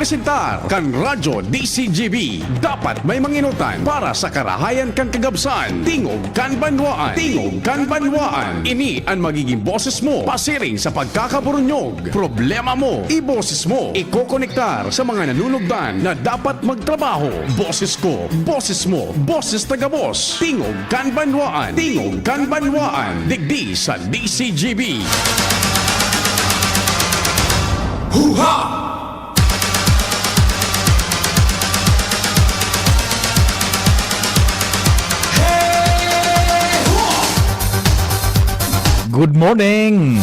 nagpresentar kan Radyo DCGB. Dapat may manginutan para sa karahayan kan kagabsan. Tingog kan banwaan. Tingog kan banwaan. Ini ang magiging boses mo pasiring sa pagkakaburunyog. Problema mo, iboses mo. Ikokonektar sa mga nanunugdan na dapat magtrabaho. Boses ko, boses mo, boses taga-boss. Tingog kan banwaan. Tingog kan banwaan. Digdi sa DCGB. Huha! Good morning!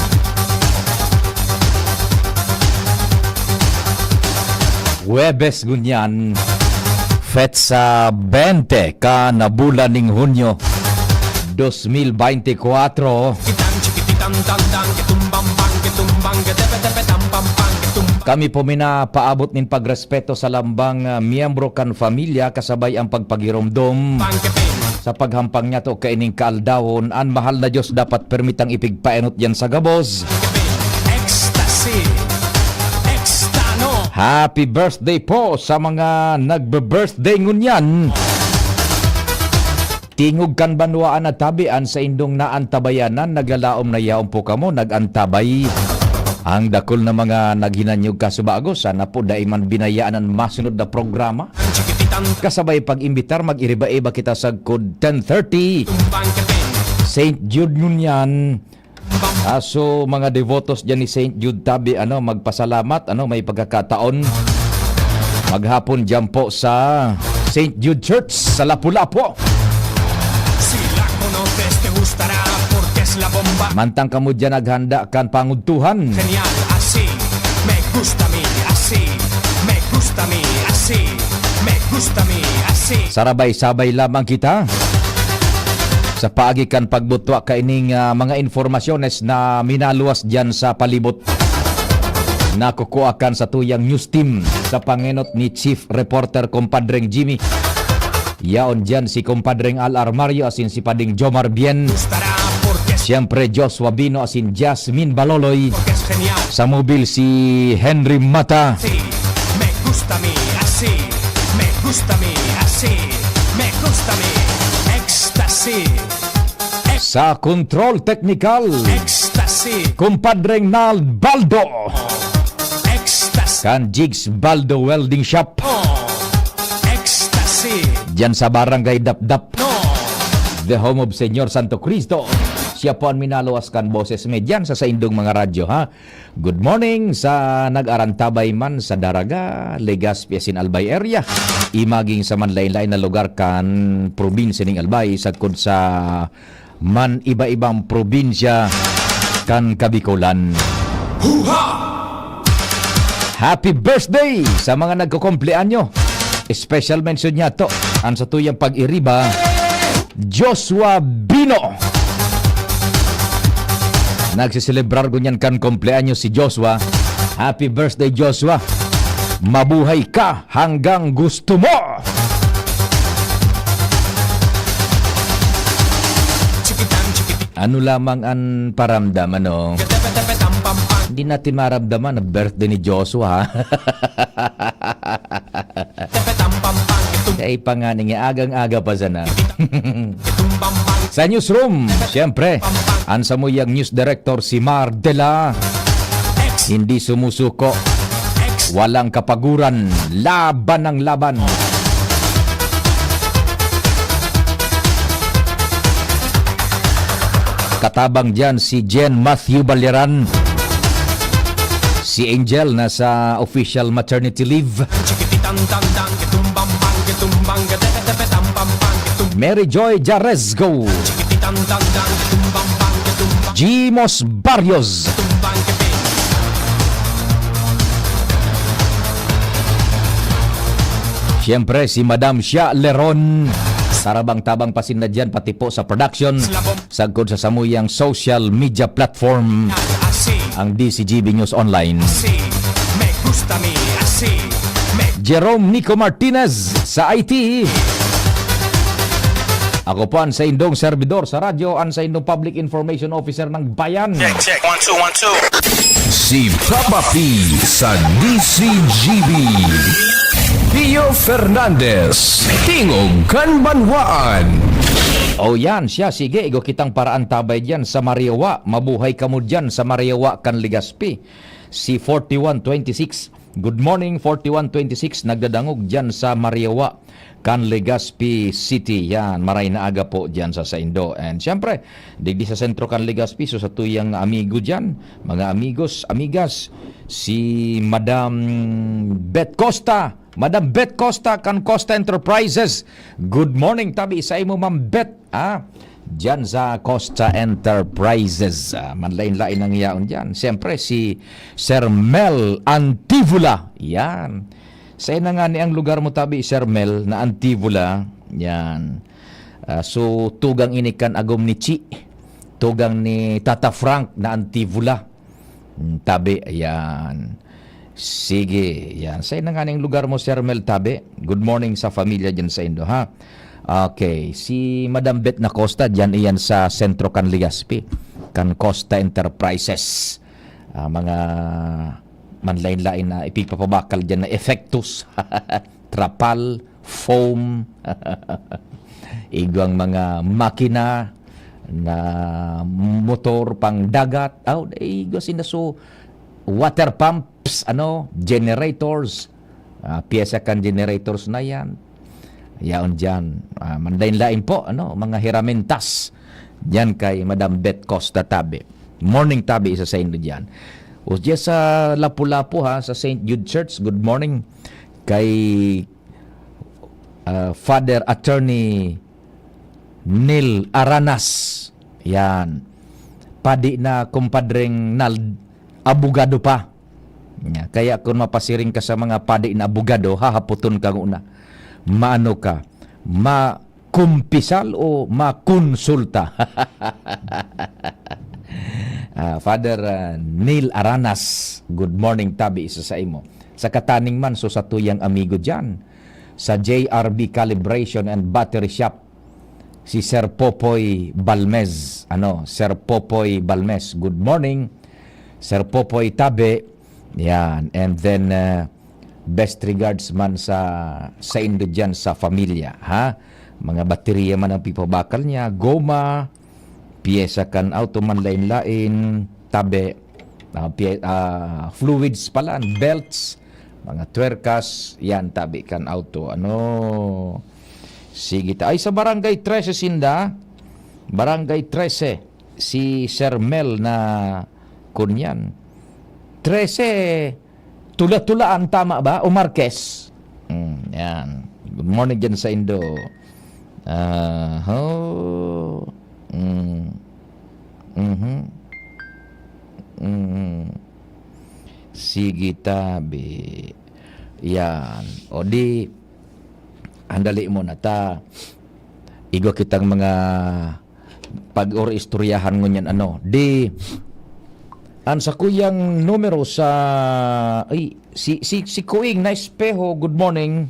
Huwebes gunyan, Fetsa 20 ka na bulan ning Hunyo 2024. Kami po minapaabot nin pagrespeto sa lambang miyembro kan familia kasabay ang pagpagiromdom sa paghampang niya to kaining kaaldawon. Ang mahal na Diyos dapat permitang ipigpaenot yan sa gabos. Ecstasy, Extano. Happy birthday po sa mga nagbe-birthday ngunyan. Tingog kan banwaan at tabian sa indong naantabayanan, naglalaom na yaong po kamo, nagantabay. Ang dakol na mga naghinanyog kasubago, sana po daiman binayaan ang masunod na programa. Kasabay pag-imbitar, mag-iriba-iba kita sa code 10:30. St. Jude ngunyan. So mga devotos dyan ni St. Jude tabi, magpasalamat, may pagkakataon. Maghapon dyan po sa St. Jude Church sa Lapu-Lapu. Mantang kamo dyan naghanda kan pangudtuhan. Genial, así, me gusta a mí, así, me gusta a mí, así, me gusta a mí, así. Sarabay-sabay lamang kita sa paagikan pagbutwa kaining mga informasyones na minaluwas dyan sa palibot. Nakukuakan sa tuyang news team sa pangenot ni Chief Reporter Compadreng Jimmy. Yaon dyan si Compadreng Al Armario asin si Pading Jomar Bien. Siyempre Joshua Bino asin Jasmine Baloloy. Sa mobil si Henry Mata. Me gusta a mí, así, me gusta a mí, así, me gusta a mí, ecstasy, Sa control technical, ecstasy, Compadreng Nal Baldo. ecstasy, Kan Jigs Baldo Welding Shop. ecstasy, Diyan sa Barangay Dapdap, no, the home of Senyor Santo Cristo. Siya po ang minaluwas kan boses medyan sa indong mga radyo, ha. Good morning sa nag-arantabay man sa Daraga, Legazpi, asin Albay area. Imaging sa manlain-lain na lugar kan probinsya ning Albay sagkod sa man iba-ibang probinsya kan Kabikulan. Happy birthday sa mga nagkukumpleanyo. Special mention niya to ang sa tuyang pag-iriba, Joshua Bino. Nagsiselebrar gunyan kan kumpleanyo si Joshua. Happy birthday, Joshua. Mabuhay ka hanggang gusto mo. Ano lamang ang paramdam, Hindi natin maramdaman na birthday ni Joshua. Kaya pa nga niya, agang-aga pa sana. Sa newsroom, siyempre, ang samuyang news director si Mar Dela. Hindi sumusuko, walang kapaguran, laban ang laban. Katabang dyan si Jen Matthew Baliran. Si Angel nasa official maternity leave. Mary Joy Jarezgo. Jimos Barrios. Siyempre si Madam Shia Leron. Sarabang-tabang pasin na dyan pati po sa production. Sagkod sa samuyang social media platform ang DCGB News Online. Jerome Nico Martinez sa IT. Ako po ang sa indong servidor sa radyo, ang sa indong public information officer ng bayan. Check, 1, 2, 1, 2. Si Papa P sa DCGB. Pio Fernandez, Tingog Kanbanwaan. O yan siya, sige, igo kitang paraan tabay dyan sa Mariawa. Mabuhay ka mo dyan sa Mariawa, Canligaspi. Si 4126, good morning 4126, nagdadangog dyan sa Mariawa, Canligaspi City. Yan, maray na aga po dyan sa Saindo. And syempre, digdi sa sentro Canligaspi, so sa tuyang amigo dyan, mga amigos, amigas, si Madam Bet Costa, Madam Bet Costa, Can Costa Enterprises. Good morning, tabi sa imo, Ma'am Bet. Diyan sa Costa Enterprises. Manlain-lain ang iyaon dyan. Siyempre, si Sir Mel Antivula. Yan. Sa ina nga ni ang lugar mo, tabi, Sir Mel, na Antivula. Yan. So, tugang inikan agom ni Chi. Tugang ni Tata Frank na Antivula. Tabi, ayan. Sige, yan. Sa ina nga ng lugar mo, Sir Mel, tabi. Good morning sa familia dyan sa Indo, ha? Okay, si Madam Bet na Costa, dyan iyan sa Sentro Canligaspi. Can Costa Enterprises. Mga manlain-lain na ipipapabakal dyan na effectus, trapal, foam, igwang mga makina na motor pang dagat. Igwa sinaso water pumps, generators, pyesa kan generators na yan. Yaon dyan. Mandain lain po, mga hiramentas. Dyan kay Madam Bet Costa tabi. Morning tabi isa sa inyo dyan. O dyan sa Lapu-Lapu ha, sa St. Jude Church, good morning. Kay Father Attorney Neil Aranas. Yan. Padi na kumpadring abogado pa. Kaya kung mapasiring ka sa mga padi na abogado, hahaputon ka una. Maano ka? Makumpisal o makonsulta? Father Neil Aranas, good morning tabi isa sa imo. Sa kataning man, so sa tuyang amigo dyan, sa JRB Calibration and Battery Shop, si Sir Popoy Balmez. Sir Popoy Balmez, good morning. Sir Popoy tabi, yan. And then, best regards man sa Indo dyan sa familia, ha? Mga baterya man ang pipabakal niya, goma, piyesa kan auto man lain-lain, tabi, fluids pala, belts, mga twerkas, yan tabi kan auto. Sige ta. Ay, sa Barangay 13 Sinda, Barangay 13, si Sir Mel na kunyan. 13, tula-tulaan, tama ba? O Marquez? Yan. Good morning dyan sa Indo. Sige tabi. Yan. O di, andali mo na ta. Igo kitang mga pag-or-istoryahan ngunyan Di, an sa kuyang numero sa si Kuing na Espeho, good morning.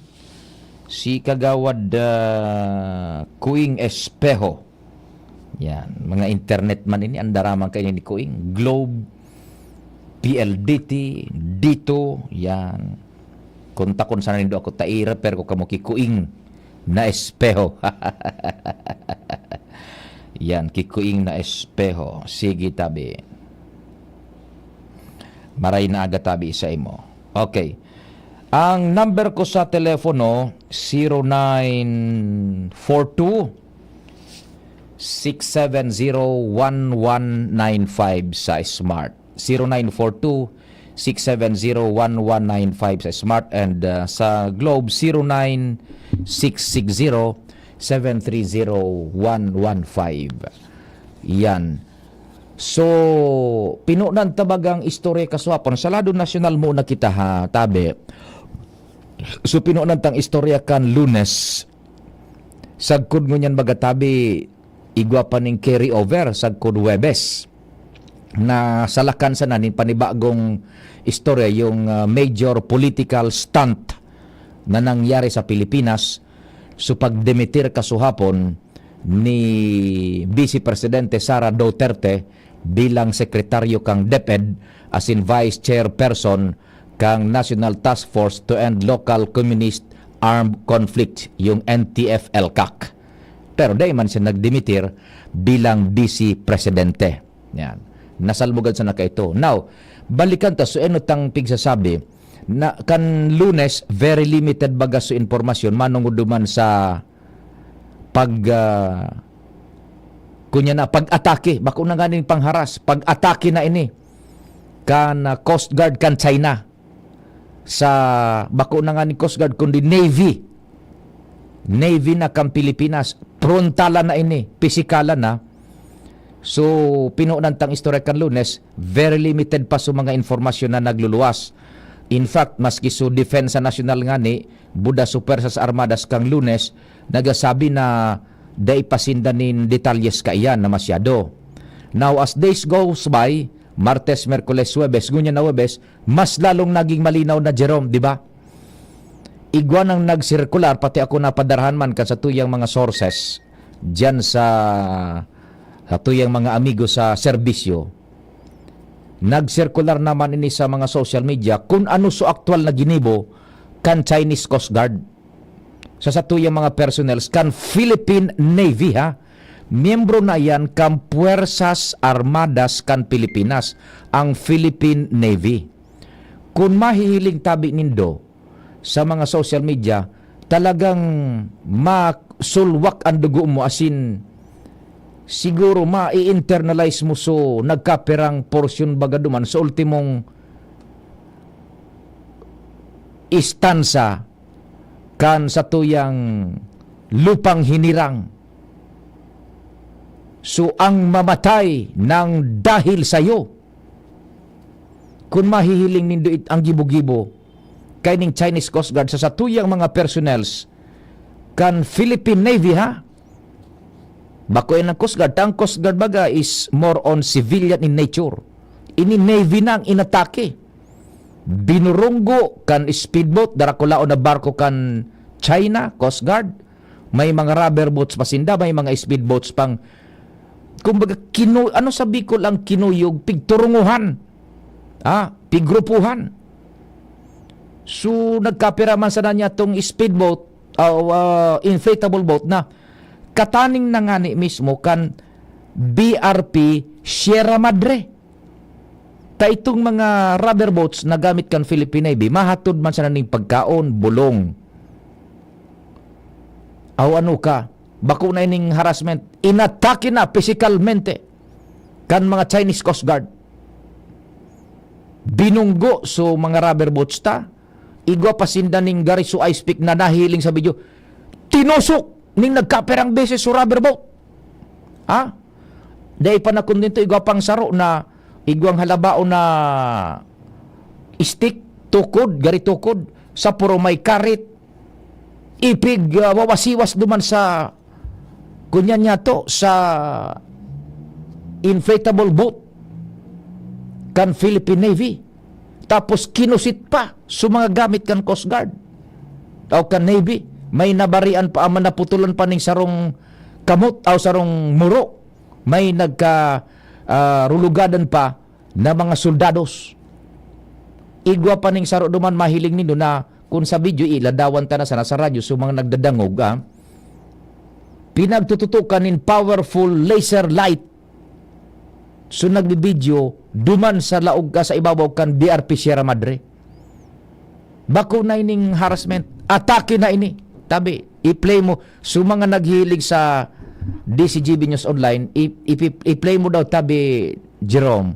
Si Kagawad Kuing Espeho. Yan, mga internet man ini andaraman kay ni Kuing, Globe, PLDT, dito, yan. Kontakon sana nindo ako taira pero ko kamo ki Kuing na Espeho. Yan, ki Kuing na Espeho. Sige tabi. Maray na aga tabi sa imo. Okay. Ang number ko sa telepono 0942 6701195 sa Smart. 0942 6701195 sa Smart, and sa Globe 09660 730 115. Yan. So, pinunan tabagang istorya kaswapon. Sa lado nasyonal mo na kita ha, tabi. So, pinunan tang istorya kan Lunes. Sagkod ngunyan baga tabi, igwa pa ning carry over, sagkod Webes. Na salakan sa nanin panibagong istorya, yung major political stunt na nangyari sa Pilipinas. So, pagdemitir kasuhapon ni Vice Presidente Sara Duterte bilang sekretaryo kang DepEd as in Vice Chairperson kang National Task Force to End Local Communist Armed Conflict, yung NTF-ELCAC. Pero dahil man siya nagdimitir bilang Vice Presidente. Yan. Nasalmugan sa naka ito. Now, balikan ta, so ano tang pigsasabi, na kan Lunes, very limited baga so informasyon, manungod duman sa kunya na pag-atake, bako na ganing pangharas, pag-atake na ini kan Coast Guard kan China sa bako na ganing Coast Guard kundi Navy na kan Pilipinas, frontalan na ini, pisikalan na. So pinuunan tang istorya kan Lunes, very limited pa so mga informasyon na nagluluwas. In fact, maski so Defensa National nga ni Buda Supersas Armadas kang Lunes, nagasabi na day pasindanin detalyes kaiyan na masyado. Now, as days goes by, Martes, Merkules, Huwebes, gunya na Huwebes, mas lalong naging malinaw na, Jerome, di ba? Igwa nang nagsirkular, pati ako napadarahan man ka sa tuyang mga sources dyan sa tuyang mga amigo sa serbisyo. Nagsirkular naman ini sa mga social media kung ano so aktual na ginibo kan Chinese Coast Guard sa satuyang mga personnel kan Philippine Navy, ha. Miyembro na yan kan Puwersas Armadas kan Pilipinas, ang Philippine Navy. Kung mahihiling tabi nindo sa mga social media, talagang masulwak ang dugo mo, asin siguro ma-i-internalize mo so nagkaperang porsyon baga duman sa ultimong istansa kan sa tuyang lupang hinirang. So ang mamatay ng dahil sayo. Kung mahihiling nindo ang gibo-gibo kay ning Chinese Coast Guard sa tuyang mga personnels kan Philippine Navy, ha. Bako ang Coast Guard. Ang Coast Guard baga is more on civilian in nature. Ini Navy nang inatake. Binurunggo kan speedboat, darakulao na barko kan China Coast Guard. May mga rubber boats pasinda, may mga speedboats pang, kumbaga, ano sabi ko lang kinuyog, pigturunguhan. Piggrupuhan. So, nagkapiraman sa niya tong speedboat, inflatable boat na kataning na nga ni mismo kan BRP Sierra Madre. Ta itong mga rubber boats na gamit kan Philippine Navy, mahatod man sa naning pagkaon, bulong. Ano ka, bako na ining harassment, inatake na physicalmente kan mga Chinese Coast Guard. Binunggo so mga rubber boats ta, igwa pasinda ning Gariso Ice Peak na nahiling sa video, tinusok ning nagkaperang beses sa rubber boat. Dahil pa na kundinto igwa pang saro na igwang halabao na stick, tukod, gari tukod, sa puro may karit, ipig, wawasiwas duman sa kunyan niya to, sa inflatable boat kan Philippine Navy. Tapos kinusit pa sa mga gamit kan Coast Guard o kan Navy. May nabarian pa, naputulan pa ning sarong kamot o sarong muro. May rulugadan pa na mga soldados. Igwa pa ning saro duman mahiling nindo na kung sa video iladawan ta na sana sa radyo so mga nagdadangog, pinagtututukan in powerful laser light. So nagbibideo duman sa laog ka sa ibabaw kan BRP Sierra Madre. Bako na ining harassment, atake na ini. Tabi, i-play mo. So mga naghilig sa DCGB News Online, i-play mo daw tabi, Jerome.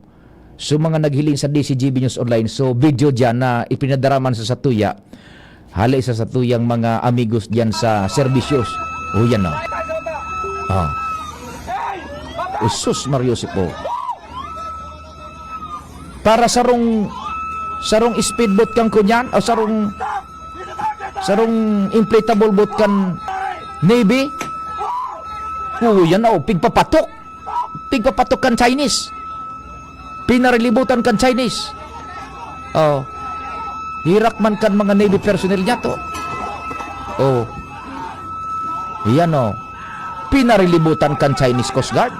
So mga naghiling sa DCGB News Online, so video dyan na ipinadaraman sa satuya, hali sa satuyang mga amigos dyan sa servisyos. O yan o. Usus Mariusip po. Para sarong speedboat kang kunyan, o sarong inflatable boat kan Navy. Yan o, pigpapatok kan Chinese. Pinarilibutan kan Chinese. Hirak man kan mga Navy personnel niya to. Yan o, pinarilibutan kan Chinese Coast Guard.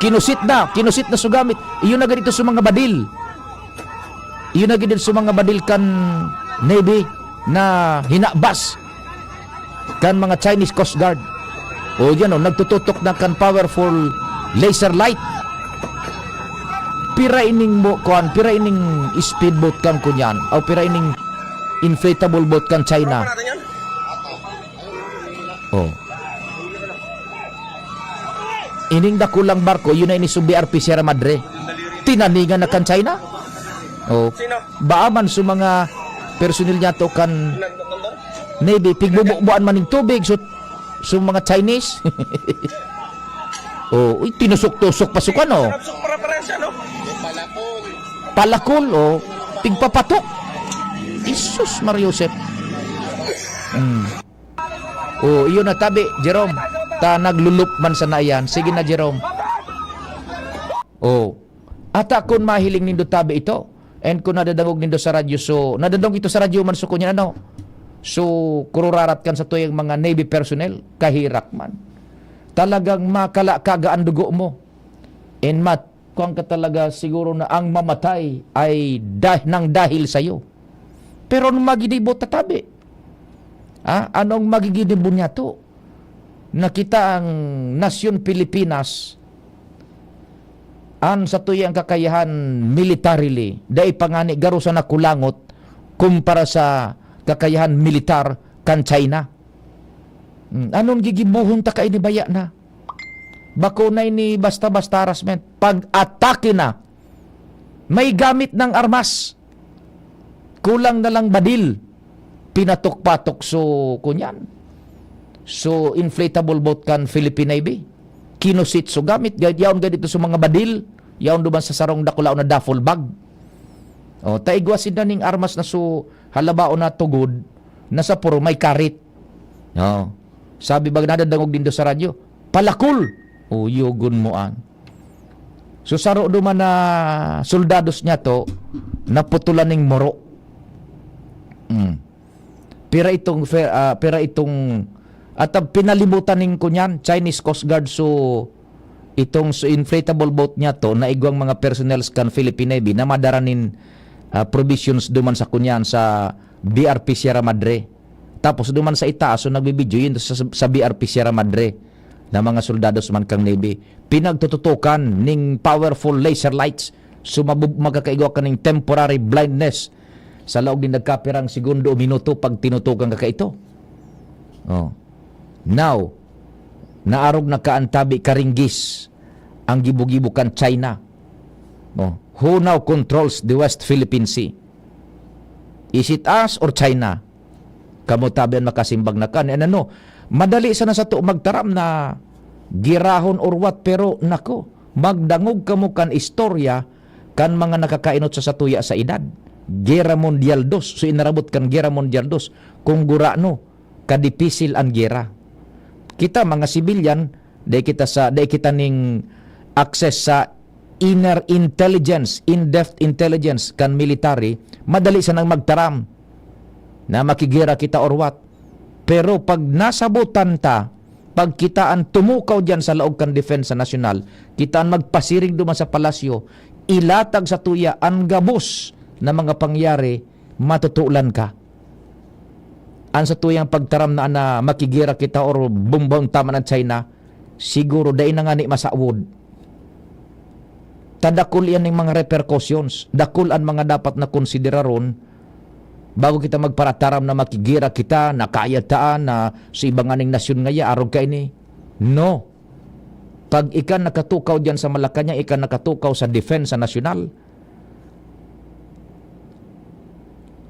Kinusit na sugamit. Iyon na ganito sa mga badil. Yun na gid sa mga badil kan Navy na hinabas kan mga Chinese Coast Guard. O yan o, nagtututok na kan powerful laser light. Pira ining speedboat kan kunyan, o pira ining inflatable boat kan China. Oh. Ining dakulang barko, yun na ini sa BRP Sierra Madre. Tinaningan na kan China. Oh. Baaman sa mga personil niya to kan Navy, pigbubuan man ng tubig so mga Chinese. Oh, tinusok-tusok pasukan oh. Palakol oh, tigpapatok. Isus Mariosep. Oh, iyon na tabi, Jerome. Ta naglulup man sa naayan. Sige na, Jerome. Oh. Ata kun mahiling nindo tabi ito. And kung nadadangog nindo sa radyo, so nadadong ito sa radyo man so kunya ano. So kururarat kan sa tuyang mga Navy personnel, kahirak man. Talagang makalakagaan dugo mo. And kung ka talaga siguro na ang mamatay ay nang dahil sa'yo. Pero nung magidibot tatabi, anong magigidibot niya to? Nakita ang nasyon Pilipinas an sa tuyang kakayahan militarily, dahil pangani garo sa nakulangot kumpara sa kakayahan militar kan China. Anong gigibuhon ta kay ni baya na? Bako na ini basta-basta harassment. Pag-atake na, may gamit ng armas. Kulang na lang badil. Pinatok-patok so kunyan. So inflatable boat kan Philippine Navy. Kinusit so gamit. Yaon ganito sa mga badil. Yaon duman sa sarong dakulao na duffel bag. O, taigwasin na ning armas na so halabao na tugod na sa puro may karit. O, sabi bag nadadangog din do sa radyo, palakol. O, yugon mo an. So saro duman na soldados niya to naputulan ning moro. Pira itong at pinalibutan ning kunyan Chinese Coast Guard so itong inflatable boat niya to na igwang mga personnels kan Philippine Navy na madaranin provisions duman sa kunyan sa BRP Sierra Madre. Tapos duman sa itaas so nagbibidyo yun sa BRP Sierra Madre na mga soldados man kang Navy. Pinagtututukan ning powerful laser lights so magkakaigwa ka ning temporary blindness sa laog din nagkapirang segundo o minuto pag tinutukan ka ito. Oh. Now, naarog na kaantabi karinggis ang gibugibo kan China. Oh. Who now controls the West Philippine Sea? Is it us or China? Kamutabian makasimbag na kan. And ano, madali sana sa to magtaram na girahon or what, pero nako, magdangog kamo kan istorya kan mga nakakainot sa satuya sa edad. Gera Mundial 2. So inarabot kan Gera Mundial 2. Kung gurano, kadipisil ang gera. Kita mga sibilyan, day kita ning access sa inner intelligence, in-depth intelligence kan military, madali sa nang magtaram na makigera kita or what. Pero pag nasabutan ta, pag kitaan tumukaw dyan sa laog kan defensa nasyonal, kitaan magpasiring duman sa palasyo, ilatag sa tuya ang gabos na mga pangyari, matutulan ka. Ang sa tuyang pagtaram na makigera kita or bumbong tama ng China, siguro dahil na nga ni masawod. Tadakul yan ng mga repercussions, dakul ang mga dapat na konsideraron bago kita magparataram na makigira kita, na kayataan, na sa ibang aning nasyon ngaya, arog ka ini. No. Pag ikan nakatukaw dyan sa Malacanang, ikan nakatukaw sa depensa nasyonal,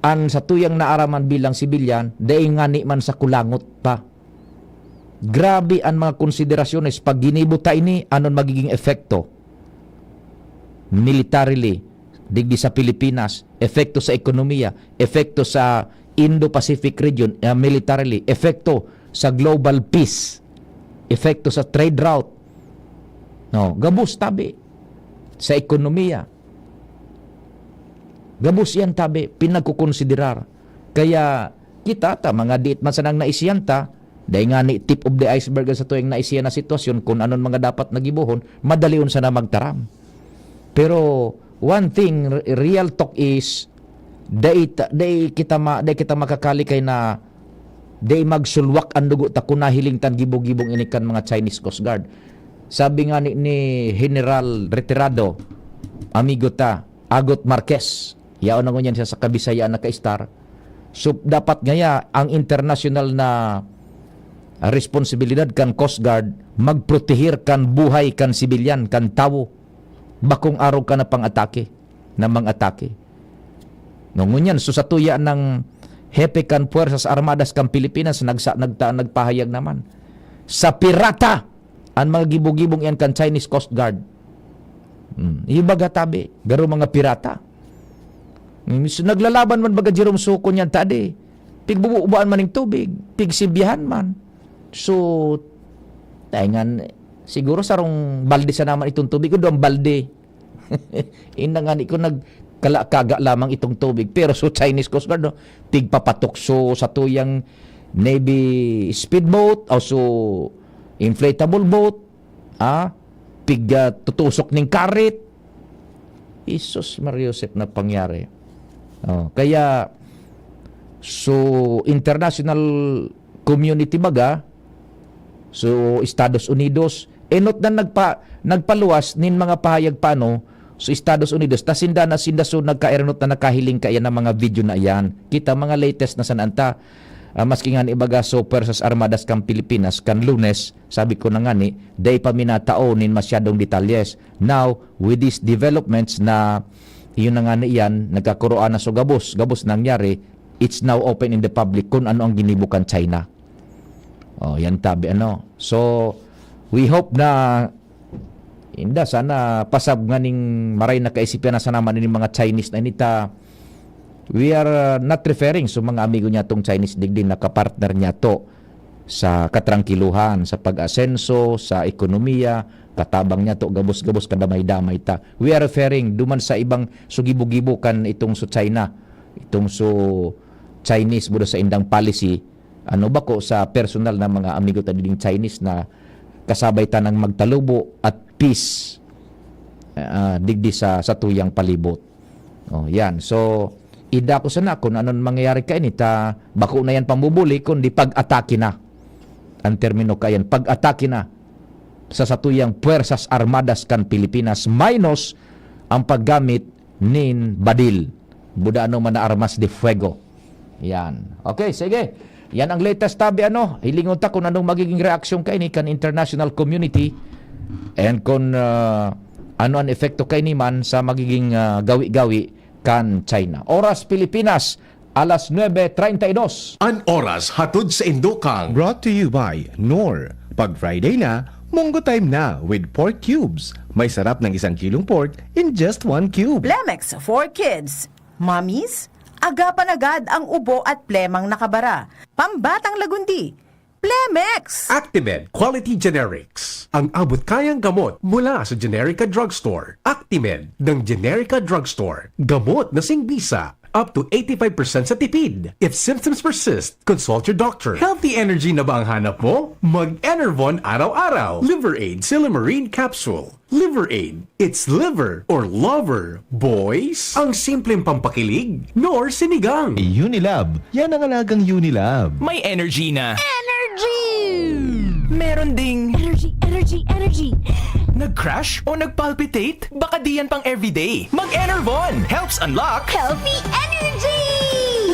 an sa tuyang naaraman bilang sibilyan, daing ngani man sa kulangot pa. Grabe ang mga konsiderasyones. Pag ginibuta ini, anon magiging efekto? Militarily, digdi sa Pilipinas, efekto sa ekonomiya, efekto sa Indo-Pacific region, militarily, efekto sa global peace, efekto sa trade route. No, gabus tabi sa ekonomiya. Gabus yan tabi, pinagkukonsiderar. Kaya kita mga diit man sanang naisiyanta, dahil nga ni tip of the iceberg sa tuwing naisiyan na sitwasyon kung anon mga dapat nagibuhon, madalion sana magtaram. Pero one thing, real talk is, day kita makakali kay na day magsulwak ang dugo ta kun nahiling tan gibog-gibong inikan mga Chinese Coast Guard. Sabi nga ni General retirado amigo ta Agot Marquez, yaon na ngunyan siya sa Kabisayaan na ka-star. So dapat ngaya ang international na responsibilidad kan Coast Guard magprotehir kan buhay kan sibilyan kan tawo bakong araw ka na pang-atake na mang-atake. Ngunyan so sa tuya ng hepe kan Puwersas Armadas kan Pilipinas nagpahayag naman sa pirata ang mga gibog-gibong yan kan Chinese Coast Guard. Ibaga tabi garo mga pirata. Naglalaban man baga Jerome Suko niyan tadi. Pigbubuan man ning tubig, pigsibihan man. So taingan siguro sarong balde sa naman itong tubig ko doon balde. Inangani ko nagkaga lamang itong tubig pero so Chinese Coast Guard no, tigpapatukso sa tuyang Navy speedboat o so inflatable boat tutusok ning karit. Isus Mariosep na pangyari. Kaya so international community baga so Estados Unidos enot na nagpaluwas nin mga pahayag pano so Estados Unidos ta sinda so nagkaerenot na nakahiling kaya ng mga video na yan kita mga latest na sananta maski nga ni ibaga so Puwersas Armadas kan Pilipinas kan Lunes sabi ko na nga ni day pa minatao nin masyadong detalyes now with these developments na yun na nga ni yan nagkakuroan na so gabos nangyari it's now open in the public kung ano ang ginibukan China. Yan tabi so we hope na inda sana pasab nga ning maray na kaisipan na sa naman ng mga Chinese na inita we are not referring so mga amigo niya tong Chinese digdi na kapartner niya to sa katrangkiluhan sa pag-asenso sa ekonomiya katabang niya to gabos-gabos kadamay-damay ta we are referring duman sa ibang sugibo-gibo kan itong so China itong so Chinese budo sa indang policy bako sa personal na mga amigo ta ding Chinese na kasabay ta ng magtalubo at peace digdi sa tuyang palibot. Yan. So ida ko sana kung anong mangyayari kay nita bako na yan pambubuli kundi pag-atake na. Ang termino kayan pag-atake na sa satuyang Puwersas Armadas kan Pilipinas minus ang paggamit nin badil. Budano man na armas de fuego. Yan. Okay, sige. Yan ang latest tabi hilingon ta kung anong magiging reaksyon kay ni kan international community and kung ano ang epekto kay ni man sa magiging gawi-gawi kan China. Oras Pilipinas, alas 9:32. An oras hatod sa Indokang. Brought to you by Knorr. Pag Friday na, Monggo time na with pork cubes. May sarap ng 1 kilong pork in just 1 cube. Plemex for kids. Mommies, agapan agad ang ubo at plemang nakabara. Pambatang lagundi. Plemex! Actimed Quality Generics. Ang abot kayang gamot mula sa Generica Drugstore. Actimed ng Generica Drugstore. Gamot na singbisa. Up to 85% sa tipid. If symptoms persist, consult your doctor. Healthy energy na ba ang hanap mo? Mag-Enervon araw-araw. Liver Aid Silimarine Capsule. Liver Aid. It's liver or lover, boys. Ang simpleng pampakilig, nor sinigang. Unilab. Yan ang alagang Unilab. May energy na. Meron ding Energy. nag-crash o nag-palpitate? Baka di yan pang everyday. Mag-Enervon helps unlock Healthy energy!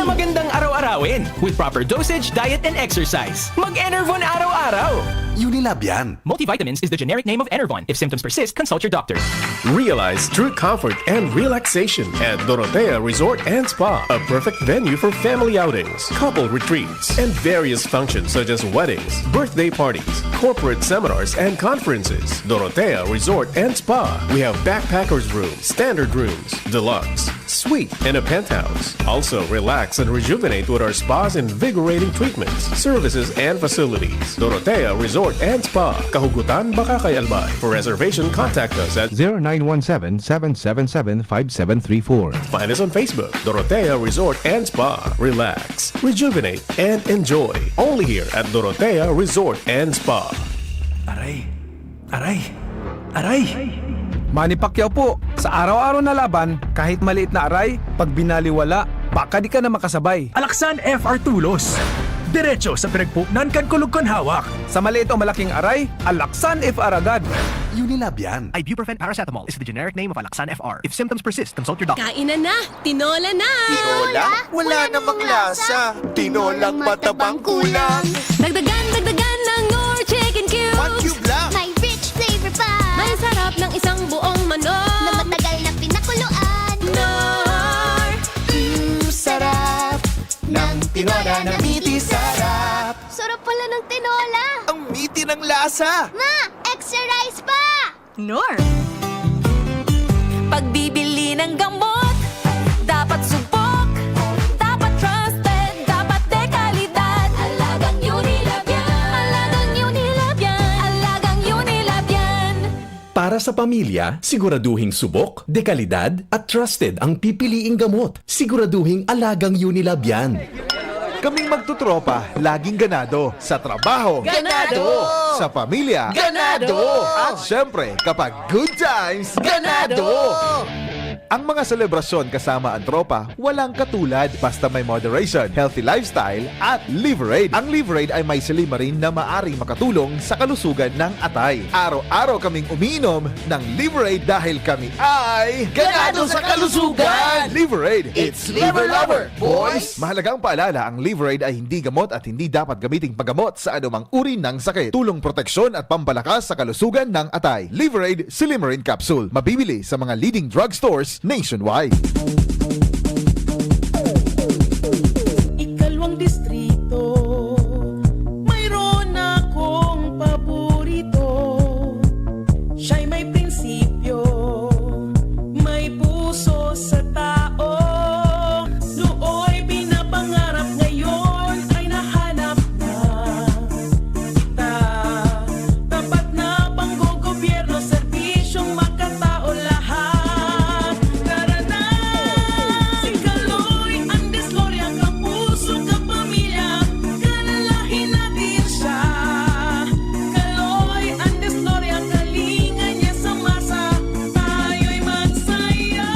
na magandang araw-arawin with proper dosage, diet, and exercise. Mag-Enervon araw-araw. Unilab yan. Multivitamins is the generic name of Enervon. If symptoms persist, consult your doctor. Realize true comfort and relaxation at Dorotea Resort and Spa, a perfect venue for family outings, couple retreats, and various functions such as weddings, birthday parties, corporate seminars, and conferences. Dorotea Resort and Spa. We have backpackers rooms, standard rooms, deluxe, suite, and a penthouse. Also, relax and rejuvenate with our spa's invigorating treatments, services, and facilities. Dorotea Resort and Spa. Kahugutan, Bakakay, Albay. For reservation, contact us at 0917-777-5734. Find us on Facebook, Dorotea Resort and Spa. Relax, rejuvenate, and enjoy. Only here at Dorotea Resort and Spa. Aray. Manny Pacquiao po, sa araw-araw na laban, kahit maliit na aray, pag binaliwala, baka di ka na makasabay. Alaksan FR Tulos. Diretso sa pinagpupnan kan kulog kon hawak. Sa maliit o malaking aray, Alaksan FR agad. Unilab yan. Ibuprofen paracetamol is the generic name of Alaksan FR. If symptoms persist, consult your doctor. Kainan na! Tinola na! Tinola? Wala namang lasa. Tinolang matabang kulang. Dagdagan ng Nor Chicken Cubes! 1 cube lang. May rich flavor pa! May sarap ng isang buong manok! Na matagal na pinakuluan! Nor! Sarap ng tinola na miti sarap. Sarap pala ng tinola! Ang miti ng lasa. Ma! Extra rice pa! Nor! Pagbibili ng gamot, dapat subok, dapat trusted, dapat dekalidad. Alagang Unilab yan. Alagang Unilab yan. Alagang Unilab yan. Para sa pamilya, siguraduhing subok, dekalidad at trusted ang pipiliing gamot. Siguraduhing alagang Unilab yan. Kaming magtutropa, laging ganado. Sa trabaho, Ganado! Sa pamilya, Ganado! At syempre, kapag good times, Ganado! Ang mga selebrasyon kasama ang tropa, walang katulad basta may moderation, healthy lifestyle at Liverade. Ang Liverade ay may silimarin na maaring makatulong sa kalusugan ng atay. Araw-araw kaming umiinom ng Liverade dahil kami ay Ganado sa kalusugan! Liverade, It's Liver Lover, boys! Mahalagang paalala, ang Liverade ay hindi gamot at hindi dapat gamiting paggamot sa anumang uri ng sakit. Tulong proteksyon at pampalakas sa kalusugan ng atay. Liverade Silimarin Capsule. Mabibili sa mga leading drugstores nationwide. Ikalawang distrito, mayroon akong paborito. Siya'y may prinsipyo, may puso sa tao. Nooy binapangarap, ngayon ay nahanap na kita. Tapat na panggogobyerno, serbisyong makatao lahat. Tara na! Si Kaloy ang diskorya, kapuso, kapamilya, kalalahin natin siya. Kaloy ang diskorya, kalingan niya sa masa, tayo'y magsaya.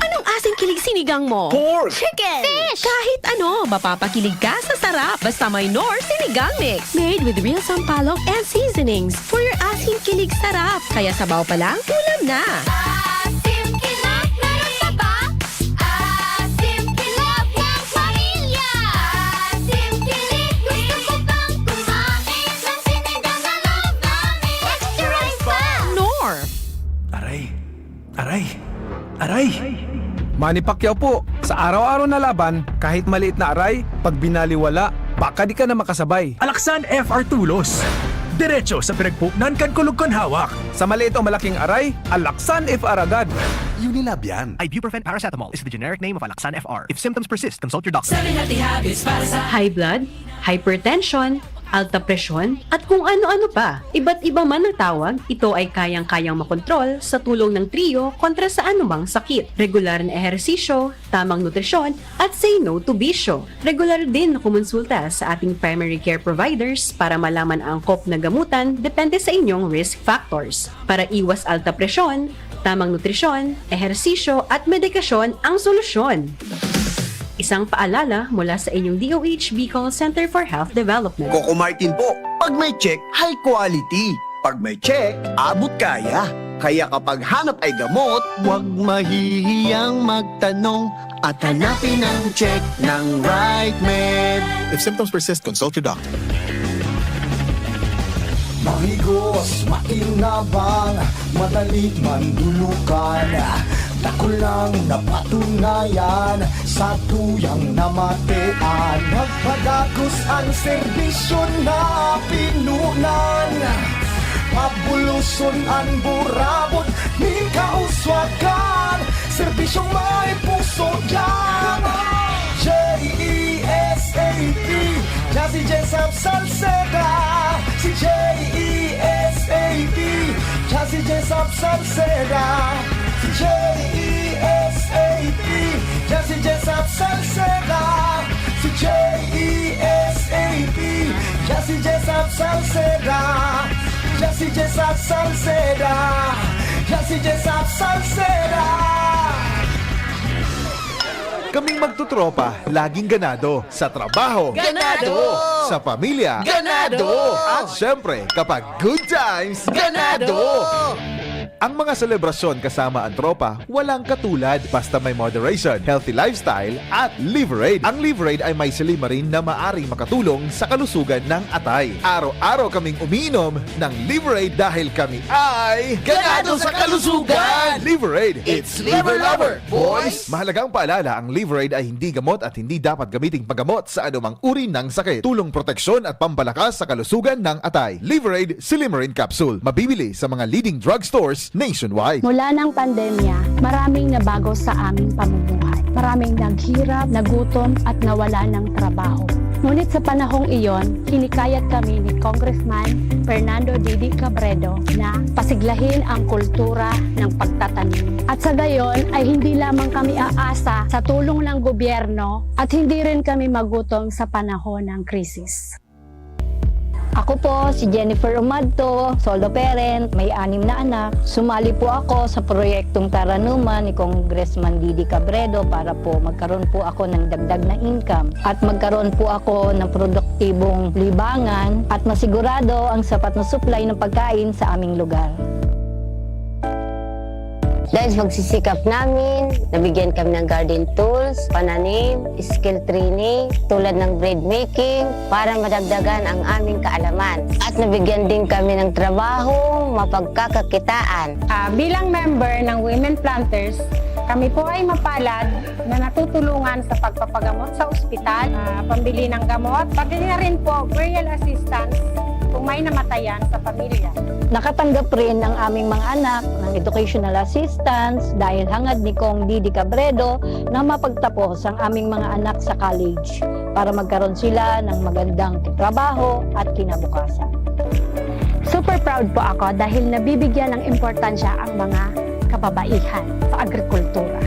Anong asing kilig sinigang mo? Pork! Chicken! Fish! Kahit ano, mapapakilig ka sa sarap. Basta may Nor Sinigang Mix. Made with real sampalok and seasonings for your asing kilig sarap. Kaya sabaw pa lang, ulam na. Asim kilap, meron ka ba? Asim kilap ng pamilya. Asim kilig, gusto ko bang kumain ng sinigang na love namin? Extra rice pa! Nor! Aray. Aray. Aray. Manny Pacquiao po, sa araw-araw na laban, kahit maliit na aray, pag binaliwala, baka di ka na makasabay. Alaksan FR Tulos. Diretso sa pinagpupnan kan kulog kon hawak. Sa maliit o malaking aray, Alaksan FR agad. Unilab yan. Ibuprofen paracetamol is the generic name of Alaksan FR. If symptoms persist, consult your doctor. High blood, hypertension, alta presyon, at kung ano-ano pa. Iba't iba man ang tawag, ito ay kayang-kayang makontrol sa tulong ng trio kontra sa anumang sakit. Regular na ehersisyo, tamang nutrisyon, at say no to bisyo. Regular din na kumonsulta sa ating primary care providers para malaman ang angkop na gamutan depende sa inyong risk factors. Para iwas alta presyon, tamang nutrisyon, ehersisyo, at medikasyon ang solusyon. Isang paalala mula sa inyong DOH Bicol Center for Health Development. Coco Martin po. Pag may check, high quality. Pag may check, abot kaya. Kaya kapag hanap ay gamot, huwag mahihiyang magtanong at hanapin ang check ng right med. If symptoms persist, consult your doctor. Mahigos, makinabang, madali mandulukan. Dako lang napatunayan sa tuyang namatean. Nagpadagos ang serbisyo na pinunan. Pabuluson ang burabot, ni kauswagan. Serbisyong may puso dyan. J-E-S-A-P, Jazzy Jessup Salceda. Si J-E-S-A-P, Jazzy Jessup Salceda. Si J-E-S-A-P, Jazzy Jessup Salceda. Si J-E-S-A-P, Jazzy Jessup Salceda. Jazzy Jessup Salceda. Jazzy Jessup Salceda. Kaming magtutropa, laging ganado. Sa trabaho, Ganado! Sa pamilya, Ganado! At syempre, kapag good times, Ganado! Ang mga selebrasyon kasama ang tropa, walang katulad basta may moderation, healthy lifestyle at Liverade. Ang Liverade ay may silimarin na maaring makatulong sa kalusugan ng atay. Araw-araw kaming umiinom ng Liverade dahil kami ay Ganado sa kalusugan! Liverade, It's Liver Lover, boys! Mahalagang paalala, ang Liverade ay hindi gamot at hindi dapat gamiting paggamot sa anumang uri ng sakit. Tulong proteksyon at pampalakas sa kalusugan ng atay. Liverade Silimarin Capsule. Mabibili sa mga leading drugstores nationwide. Mula ng pandemya, maraming nabago sa aming pamumuhay. Maraming naghirap, nagutom at nawala ng trabaho. Ngunit sa panahong iyon, hinikayat kami ni Congressman Fernando Didi Cabredo na pasiglahin ang kultura ng pagtatanim. At sa gayon ay hindi lamang kami aasa sa tulong ng gobyerno at hindi rin kami magutom sa panahon ng krisis. Ako po si Jennifer Umadto, solo parent, may 6 na anak. Sumali po ako sa proyektong Taranuman ni Congressman Didi Cabredo para po magkaroon po ako ng dagdag na income at magkaroon po ako ng produktibong libangan at masigurado ang sapat na supply ng pagkain sa aming lugar. Dahil sa pagsisikap namin, nabigyan kami ng garden tools, pananim, skill training, tulad ng bread making, para madagdagan ang aming kaalaman. At nabigyan din kami ng trabaho, mapagkakakitaan. Bilang member ng Women Planters, kami po ay mapalad na natutulungan sa pagpapagamot sa ospital, pambili ng gamot, pati na rin po burial assistance kung may namatayan sa pamilya. Nakatanggap rin ang aming mga anak ng educational assistance dahil hangad ni Kong Didi Cabredo na mapagtapos ang aming mga anak sa college para magkaroon sila ng magandang trabaho at kinabukasan. Super proud po ako dahil nabibigyan ng importansya ang mga kababaihan sa agrikultura.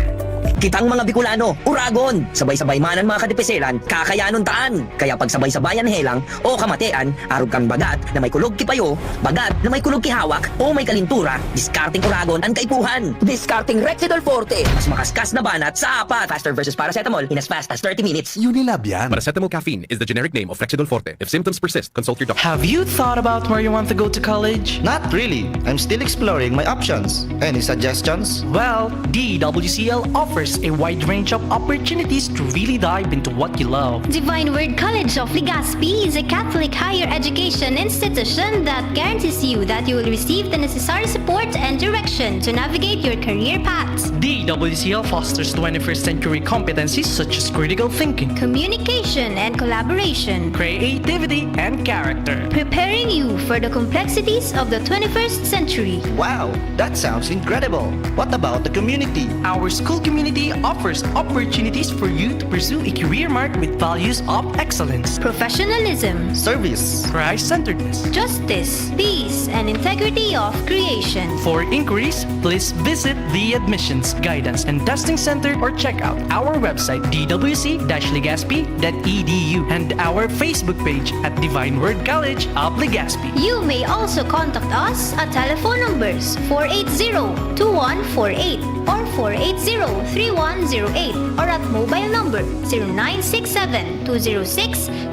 Kitang mga Bicolano, Uragon, sabay-sabay manan mga kadipeselan, kakayanon taan. Kaya pag sabay-sabayan helang o kamatean, arog kang bagat na may kulog kipayo, bagat na may kulog kihawak o may kalintura, discarding Uragon ang kaipuhan. Discarding Rexidol Forte, mas makaskas na banat sa apat. Faster versus paracetamol in as fast as 30 minutes. Unilab yan. Paracetamol caffeine is the generic name of Rexidol Forte. If symptoms persist, consult your doctor. Have you thought about where you want to go to college? Not really. I'm still exploring my options. Any suggestions? Well, DWCL offers a wide range of opportunities to really dive into what you love. Divine Word College of Legazpi is a Catholic higher education institution that guarantees you that you will receive the necessary support and direction to navigate your career paths. DWCL fosters 21st century competencies such as critical thinking, Communication and collaboration, creativity, and character. preparing you for the complexities of the 21st century. Wow, that sounds incredible. What about the community? Our school community offers opportunities for you to pursue a career marked with values of excellence, Professionalism, Service, Christ-centeredness. justice, peace, and integrity of creation. For inquiries, please visit the Admissions, Guidance, and Testing Center or check out our website dwc-legazpi.edu and our Facebook page at Divine Word College of Legazpi. You may also contact us at telephone numbers 480-2148 or 480-3108 or at mobile number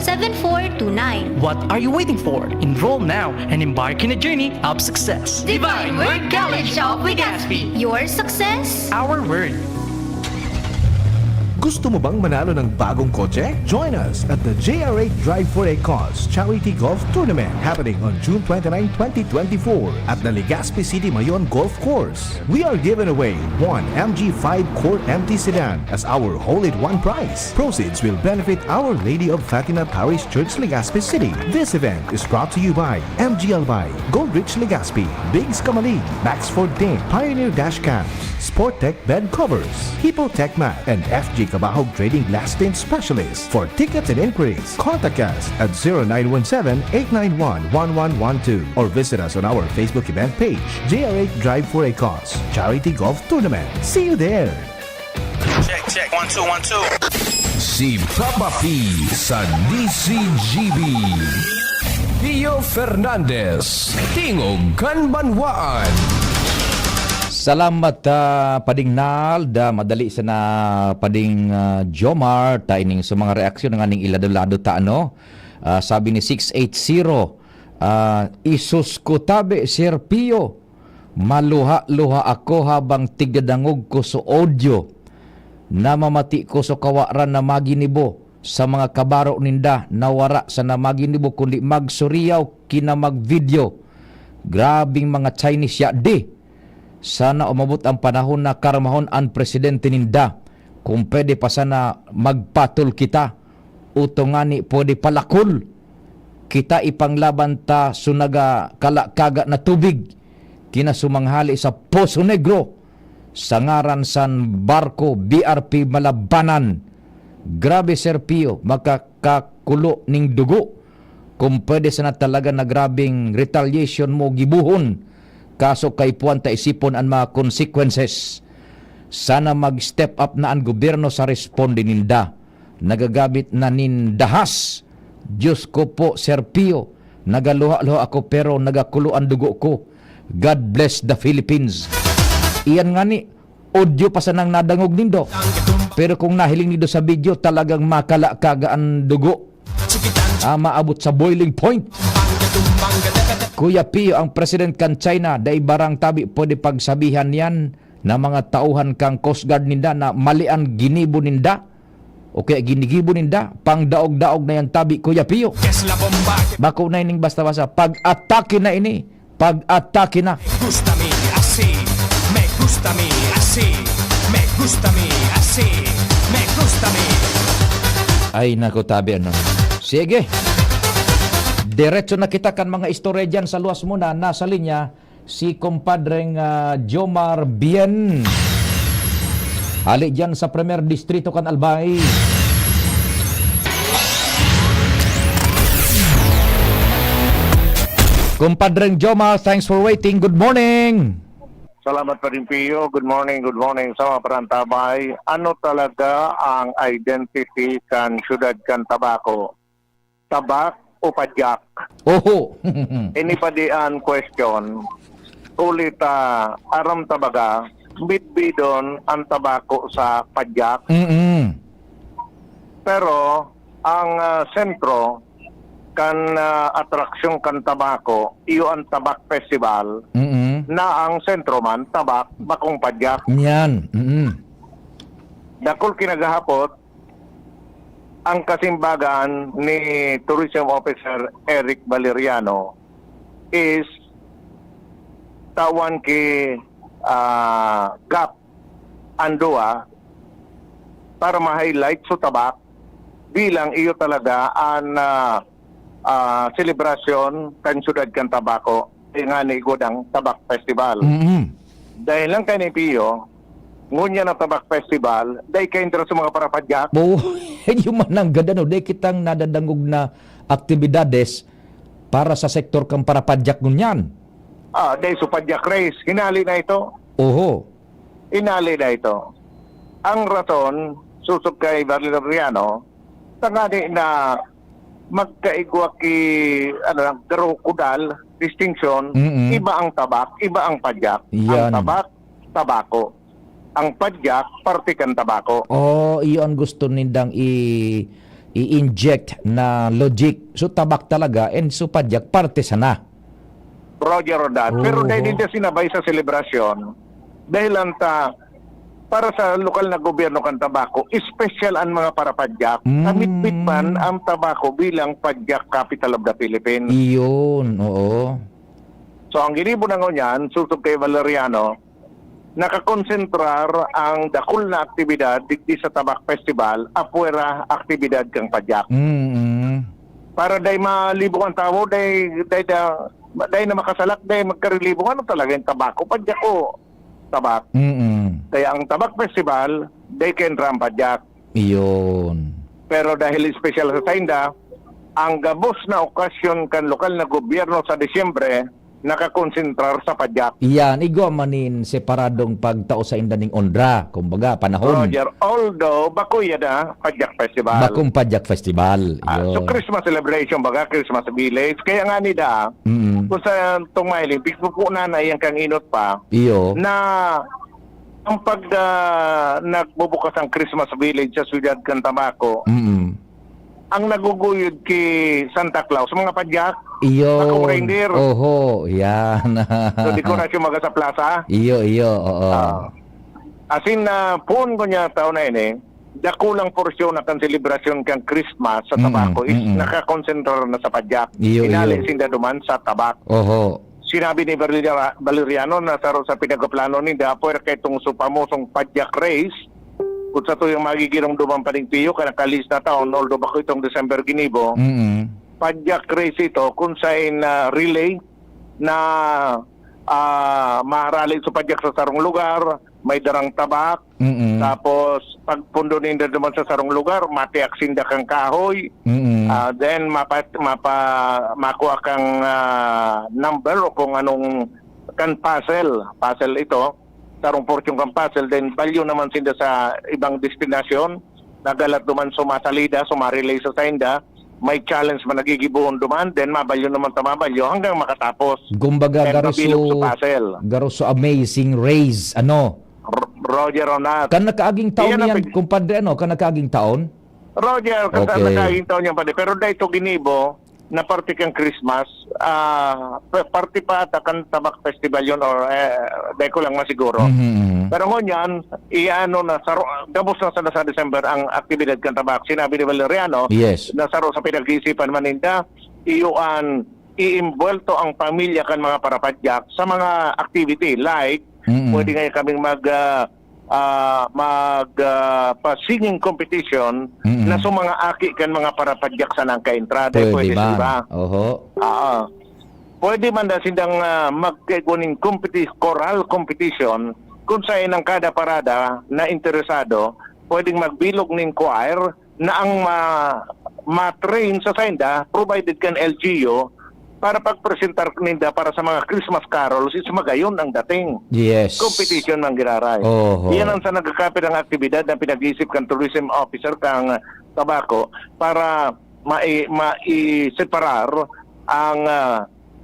0967-206-7429. What are you waiting for? Enroll now and embark in a journey of success. Divine Word College of Legazpi. Your success, our word. Gusto mo bang manalo ng bagong kotse? Join us at the JR8 Drive for a Cause Charity Golf Tournament happening on June 29, 2024 at the Legazpi City Mayon Golf Course. We are giving away one MG5 Court Empty Sedan as our hole-in-one prize. Proceeds will benefit Our Lady of Fatima Parish Church, Legazpi City. This event is brought to you by MG Albay, Goldrich Legazpi, Biggs Kamalig, Maxford Dane, Pioneer Dash Cams, Sporttech Bed Covers, Hippotech Mat, and FG Kabahog Trading Glass Tint Specialist. For tickets and inquiries, contact us at 0917-891-1112 or visit us on our Facebook event page, JR8 Drive for a Cause Charity Golf Tournament. See you there! Check, 1 2 1 2. Si Papa P sa DCGB. Pio Fernandez, Tingog Kanbanwaan. Salamat pading Nal, madali sa na pading Jomar, taining sa mga reaksyon ng aning ilado-lado ta ano. Sabi ni 680, isus ko tabi Sir Pio, maluha-luha ako habang tigdadangog ko sa audio. Namamati ko sa kawaran na maginibo sa mga kabaro ninda, nawara sa namaginibo kundi magsuriyaw kina magvideo. Grabing mga Chinese ya di. Sana umabot ang panahon na karmahon ang presidente ninda. Kung pwede pa sana magpatol kita. Utongani pwede palakol. Kita ipanglaban ta sunaga kalakaga na tubig. Kinasumanghali sa Poso Negro. Sa ngaran san barko BRP Malabanan. Grabe Sir Pio, makakakulo ning dugo. Kung pwede sana talaga na grabing retaliation mo gibuhon. Kaso kay puwan ta isipon ang mga consequences. Sana mag-step up na ang gobyerno sa responde ninda. Nagagamit na nindahas. Diyos ko po, Sir Pio, nagaluha-luha ako pero nagakulo ang dugo ko. God bless the Philippines. Iyan nga ni, audio pa sanang nadangog nindo. Pero kung nahiling nindo sa video, talagang makalakaga ang dugo. Maabot sa boiling point. Kuya Pio, ang president kan China, dahil barang tabi pwede pagsabihan yan na mga tauhan kang Coast Guard ninda na malian ginibo ninda o kaya ginigibo ninda, pang daog-daog na yan tabi, Kuya Pio. Bako na ining basta-basta, pag-atake na ini, pag-atake na. Gusta mi así, me gusta mi así, me gusta mi así, me gusta mi. Ay, naku tabi ano. Sige. Diretso na kita kan mga istorya dyan sa luwas muna. Nasa linya si kumpadreng Jomar Bien. Hali dyan sa Premier Distrito kan Albay. Kumpadreng Jomar, thanks for waiting. Good morning. Salamat pa rin, Pio. Good morning sa mga parantabay. Ano talaga ang identity kan syudad kan Tabaco? Tabak o padyak? Oho. Inipadian question. Ulit aram tabaga, bitbidon ang tabako sa padyak. Pero ang sentro kan atraksyon kan tabako, iyo ang Tabak Festival. Na ang sentro man, tabak, bakong padyak. Yan. Dakol kinagahapot, ang kasimbagan ni Tourism Officer Eric Valeriano is tawan ki GAP Andua para ma-highlight sa tabak bilang iyo talaga ang selebrasyon kan syudad kan Tabaco nga ni Godang Tabak Festival. Dahil lang kay ni Pio, ngunya na Tabak Festival, dahil kayo interest sa mga parapadyak. Yung manang ganda no, dahil kitang nadadangog na aktibidades para sa sektor kang parapadyak ngunyan. Dahil sa padyak race, hinali na ito. Oho. Hinali na ito. Ang raton, susok kay Valeriano, tangani na magkaigwa ki kudal distinction, iba ang tabak, iba ang padyak. Yan. Ang tabak, tabako. Ang padyak, partikan tabako. Iyon gusto nindang i-inject na logic. So tabak talaga and so padyak parte sana. Roger that. Pero dahil hindi sinabay sa selebrasyon, dahil para sa lokal na gobyerno kan Tabaco, special ang mga parapadyak. Kamitbit man ang Tabaco bilang padyak capital of the Philippines. Iyon, oo. So ang ginibo na ngunyan, susub kay Valeriano, nakakonsentrar ang dakul na aktibidad digdi sa Tabak Festival, apuera aktibidad kang padyak. Para day malibong ang tao, day na makasalak, day magkarilibong, ano talaga yung Tabaco? Padyak o tabak. Kaya ang Tabak Festival, they can ram padyak. Iyon. Pero dahil special sa Sainda, ang gabos na okasyon kan lokal na gobyerno sa Disyembre, nakakonsentrar sa padyak. Iyan, igwa manin separadong pagtao sa indaning ondra, kumbaga panahon. Roger, although bakuya na Padyak Festival. Bakong Padyak Festival. So Christmas celebration baga, Christmas village. Kaya nga nida, Kung sa tumahiling, bigpo na iyang kang inot pa, Iyo. na ang pag nagbubukas ang Christmas Village sa Ciudad Cantabaco, ang naguguyod kay Santa Claus, mga padyak, Iyo. akong reindeer. Oho, yan. So, dekorasyon mga sa plaza. Iyo, oo. Asin na puon ko niya taon na ini, dakulang porsyon na kan selebrasyon kang Christmas sa tabako is nakakonsentrar na sa padyak. Iyo. Sinda duman sa tabak. Oho. Sinabi ni Valeriano na sa pinagaplano ni Dapoy kay itong supamosong padyak race, kung sa to yung magigirong dumang paningpiyo, kanakalis na taon, although bako itong December ginibo, padyak race ito, kung saan relay na maharali sa padyak sa sarong lugar, may darang tabak, tapos pagpundo ninda naman sa sarong lugar, matiak sinda kang kahoy, then makuha kang number o kung anong kan puzzle ito, sarong porsyong kang puzzle, then value naman sinda sa ibang destinasyon, nagalat duman sumasalida, sumarilay sa sainda, may challenge man nagigibuhon duman, then mabalyo naman tamabalyo hanggang makatapos. Kumbaga, garuso amazing race, Roger Ronat. Kan nakaaging taon yan, kumpadre, kan nakaaging taon? Roger, kasi nakaaging taon yan, padre. Pero dahil ito ginibo, na party kang Christmas, party pa ata kan Tabak Festival yun, or dahil ko lang masiguro. Pero ngunyan, gabos na sa December ang aktibidad kan Tabak. Sinabi ni Valeriano, nasaro sa pinag-iisipan maninda, iimbuelto ang pamilya kan mga parapadyak sa mga activity like pwede ngayon kaming singing competition na sa mga aki kan mga parapadyak sa nang kaentrada. Pwede ba? Oho. Pwede man na sindang magkuning choral competition kung saan ang kada parada na interesado pwedeng magbilog ng choir na ang ma-train sa sainda provided kan LGU para pagpresentar ninda para sa mga Christmas carols is magayon ang dating. Yes. Competition ng giraray. Yan ang sa nagkakapit ng aktibidad na pinag-iisip kang tourism officer kang Tabako para mai-separar ang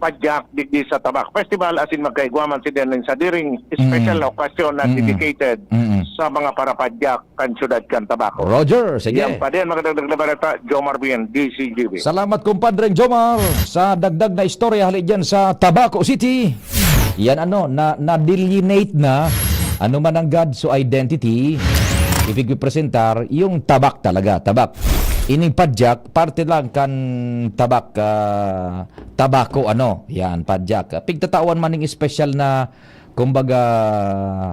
padyak digdi sa Tabak Festival asin magkaigwaman sila sa diring special na okasyon na dedicated sa mga parapadyak kan syudad kan Tabako. Roger, sige. Yan pa din, magdagdag na balita, Jomar Bien, DCGB. Salamat kumpadre Jomar sa dagdag na istorya hali dyan sa Tabaco City. Yan na-delineate na ano man ang God's identity, ibig presentar yung tabak talaga, tabak. Ining padyak, parte lang kan tabak, tabako yan, padyak. Pigtatawan man ng special na, kumbaga,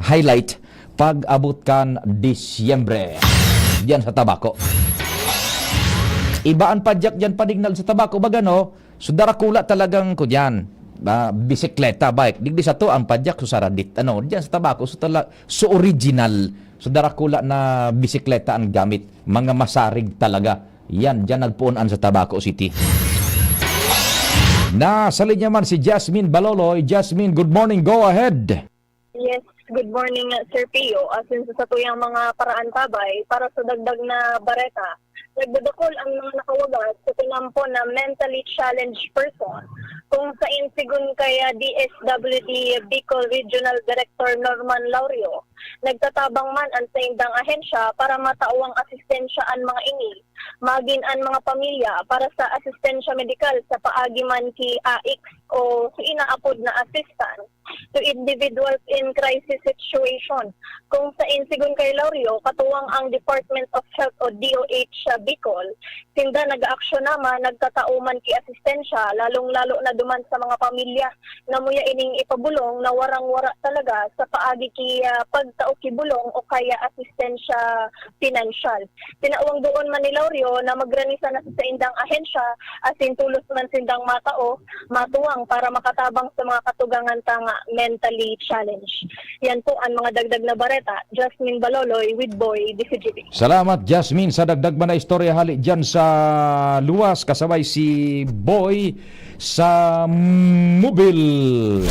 highlight, pag abot kan Disyembre. Diyan sa tabako. Ibaan padyak diyan padignal sa tabako, baga sudarakula talagang ko diyan. Bisikleta, bike. Digdi sa to ang padyak so saradit. Diyan sa tabako, so original. So darakula na bisikleta ang gamit. Mga masarig talaga. Yan, dyan nagpuunan sa Tabaco City. Nasa linya man si Jasmine Baloloy. Jasmine, good morning. Go ahead. Yes, good morning Sir Pio. Asin sa tuyang mga paraan tabay para sa dagdag na bareta. Nagdadakol ang mga nakawagas sa tinampo na mentally challenged person. Kung sa insigun kaya DSWD Bicol Regional Director Norman Laurio, nagtatabang man ang sa indang ahensya para matauang asistensya ang mga ini, magin ang mga pamilya para sa asistensya medikal sa paagi man ki AIX o si inaapod na assistance to individuals in crisis situation. Kung sa insigun kay Laurio, katuwang ang Department of Health o DOH Bicol, sinda nag-aaksyon naman, nagtatauman ki asistensya, lalong-lalo na duman sa mga pamilya na muya ining ipabulong na warang-wara talaga sa paagi ki pagtao ki bulong o kaya asistensya financial. Tinawang doon man ni Laurio na magranisa na sa indang ahensya asin tulos man sindang matao, matuwang para makatabang sa mga katugangan tanga mentally challenged. Yan po ang mga dagdag na bareta. Jasmine Baloloy with Boy, DCGB. Salamat Jasmine sa dagdag man na istorya hali dyan sa luwas kasabay si Boy sa Mobile.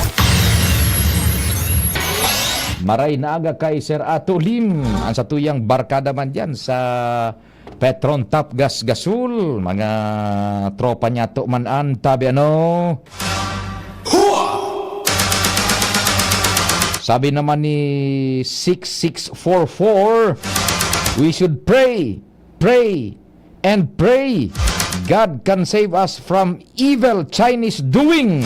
Maray naaga kay Sir Ato Lim ang sa tuyang barkada man dyan sa Petron Top Gas Gasul, mga tropa niya to man an tabi Sabi naman ni 6644, we should pray, pray, and pray. God can save us from evil Chinese doing.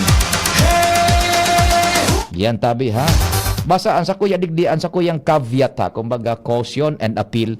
Yan tabi ha. Basaan sa kuya digdian sa kuyang caveat ha. Kumbaga caution and appeal.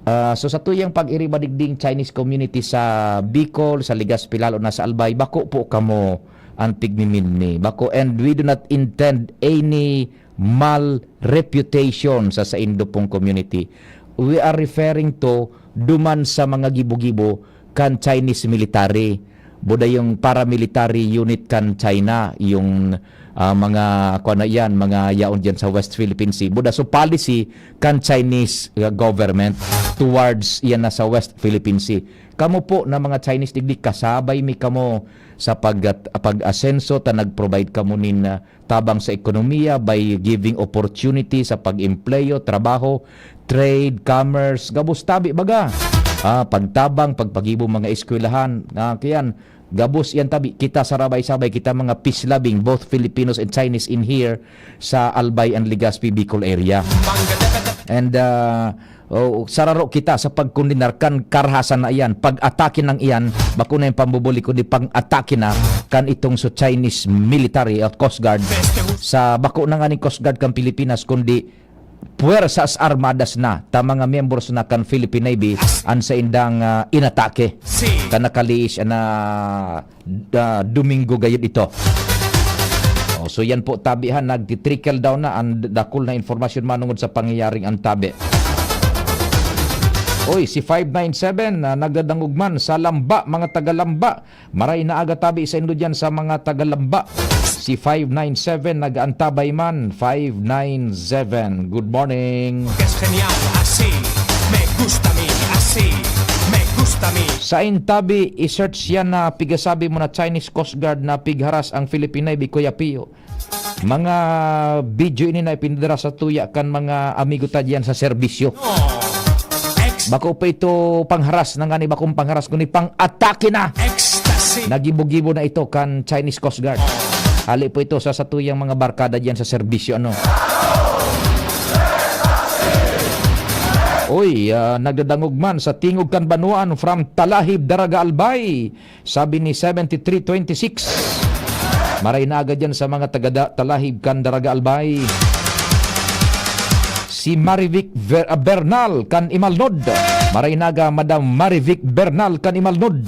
So sa tuyang pag-iri madigding Chinese community sa Bicol, sa Legazpi, lalo na sa Albay, bako po kamo ang pigmiminni. Bako, and we do not intend any mal reputation sa Indo pong community. We are referring to duman sa mga gibo-gibo kan Chinese military. Buda yung paramilitary unit kan China, yung mga yan, mga yaon dyan sa West Philippine Sea. Buda so policy kan Chinese government towards yan na sa West Philippine Sea. Kamo po na mga Chinese digdi kasabay mi kamo sa pag-asenso ta nag-provide kamo nin tabang sa ekonomiya by giving opportunity sa pag-empleyo, trabaho, trade, commerce, gabos tabi baga. Pagtabang, pagpagibo mga eskwelahan. Kayan, gabos yan tabi. Kita sarabay-sabay, kita mga peace-loving, both Filipinos and Chinese in here sa Albay and Legazpi, Bicol area. And sararo kita sa pagkundinar kan karhasan na iyan, pag-atakin ng iyan, bako na yung pambubuli kundi pag-atakin na kan itong so Chinese military at Coast Guard sa bako na nga ni Coast Guard kan Pilipinas kundi puwersas armadas na ta mga members na kan Philippine Navy an sa indang inatake kan nakaliis na Domingo gayud ito. So yan po tabihan, nagti-trickle down na ang dakol na informasyon manungod sa pangyayaring antabi. Oy, si 597 nagdadangugman sa Lamba, mga taga-Lamba. Maray na aga tabi sa indo dyan sa mga taga-Lamba. Si 597 nag-antabay man. 597, good morning. Es genial, así, me gusta mi, así, me gusta mi. Sa intabi, i-search yan na pigasabi mo na Chinese Coast Guard na pigharas ang Philippine Navy, Kuya Pio. Mga video ini na ipindara sa tuya kan mga amigo ta diyan sa serbisyo. Bako pa ito pangharas na nga ni bakong pangharas kundi pang-atake na. Nagibo-gibo na ito kan Chinese Coast Guard. Hali po ito sa satuyang mga barkada diyan sa serbisyo ano. Oy, nagdadangog man sa tingog kan Banuan from Talahib, Daraga, Albay. Sabi ni 7326. Maray na agad yan sa mga taga Talahib kan Daraga, Albay. Si Marivic Bernal kan Imalnod. Maray naga Madam Marivic Bernal kan Imalnod.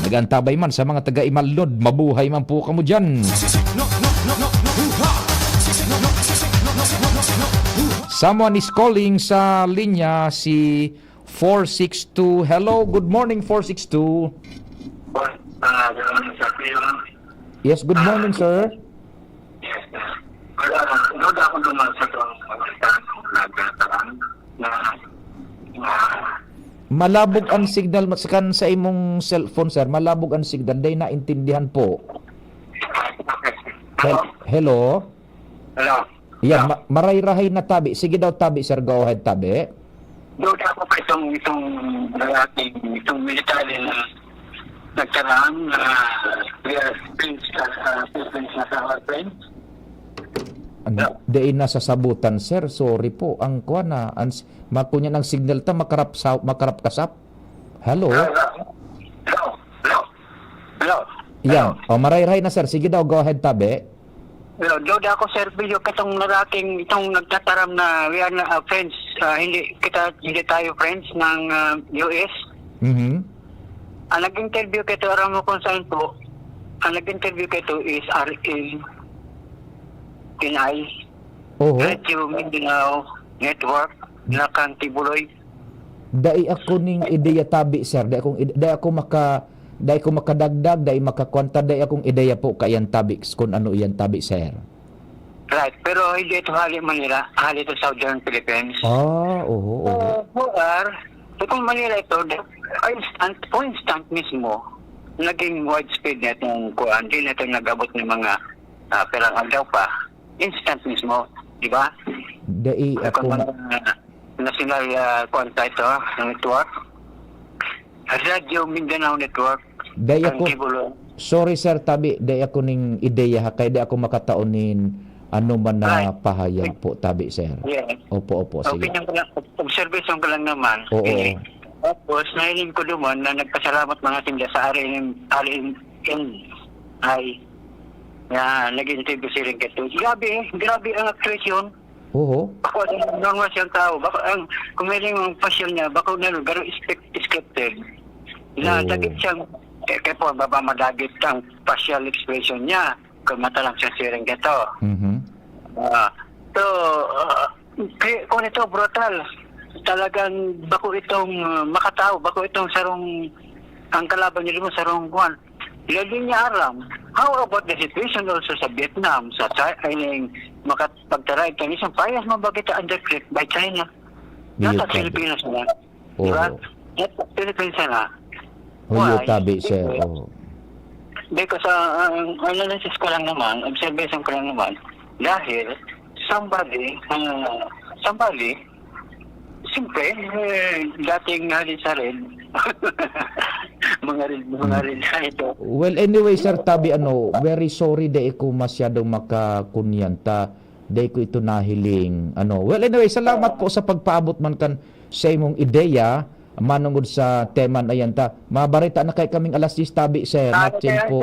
Nagantabay man sa mga taga Imalnod. Mabuhay man po kamo dyan. Someone is calling sa linya, si 462. Hello, good morning 462. Yes, good morning sir. Malabog ang signal masakan sa imong cellphone sir. Malabog ang signal, day na intindihan po. Hello. Hello. Yan, maray-rahay na tabi. Sige daw tabi sir, go ahead tabi. Doon ako pa itong lalaking, itong military na nagkaraan na we are friends na sa our friends. Diin na sa sabutan sir, sorry po. Ang kuha na, makunya ng signal ta, makarap kasap. Hello? Hello? Yan, maray-rahay na sir. Sige daw, go ahead tabi. Doon ako serbilyo katong lalaking itong nagtataram na we are friends, hindi tayo friends ng US. Ang nag-interview kito aram mo kung saan po. Ang nag-interview kito is RNI. Radio Mindanao Network na kan Tibuloy. Dai ako ning ideya tabi sir, dai ako makadagdag, dai makakwanta, dai akong ideya po kayan tabi kung ano iyan tabi sir. Right, pero hindi ito hali Manila, hali ito Southern Philippines. Kung Manila ito, instant mismo, naging widespread na itong kuhaan, hindi na ito nag-abot ng mga perang agaw pa. Instant mismo, di ba? Dai ako national kwanta ito, ng network. Radio Mindanao Network. Dai ako, sorry sir tabi, dai ako ning ideya ha, kay dai ako makataonin Ano man na pahayag po, tabi, sir? Yeah. Opo, sige. Opinion ko lang, observation ko lang naman. Oo. Tapos, nahiling ko naman na nagpasalamat mga tinda sa RNI na nag-interview si Rinketo. Grabe ang actress yun. Oo. Bako normal siyang tao. Bako ang kumiling ang pasyon niya, bako na garo scripted. Na dagit siyang kaya po madagit ang facial expression niya kung mata lang siya si Rinketo. Kung ito brutal, talagang bako itong makatao, bako itong sarong ang kalaban niya mo sarong kuan. Hindi niya alam. How about the situation also sa Vietnam, sa China, makapagtaray ito, isang payas mabagita undercut by China. Nasa Pilipinas na. Diba? Nasa Pilipinas na. Huyo, tabi, sir. Because analysis ko lang naman, observation ko lang naman, dahil somebody, siyempre, dating halin sa rin, mga rin na ito. Well, anyway, sir, tabi, very sorry de ko masyadong makakunyanta, de ko ito nahiling, Well, anyway, salamat po sa pagpaabot man kan sa imong ideya, manungod sa tema na yan ta. Mabarita na kay kaming alas 10, tabi, sir. Matsin po,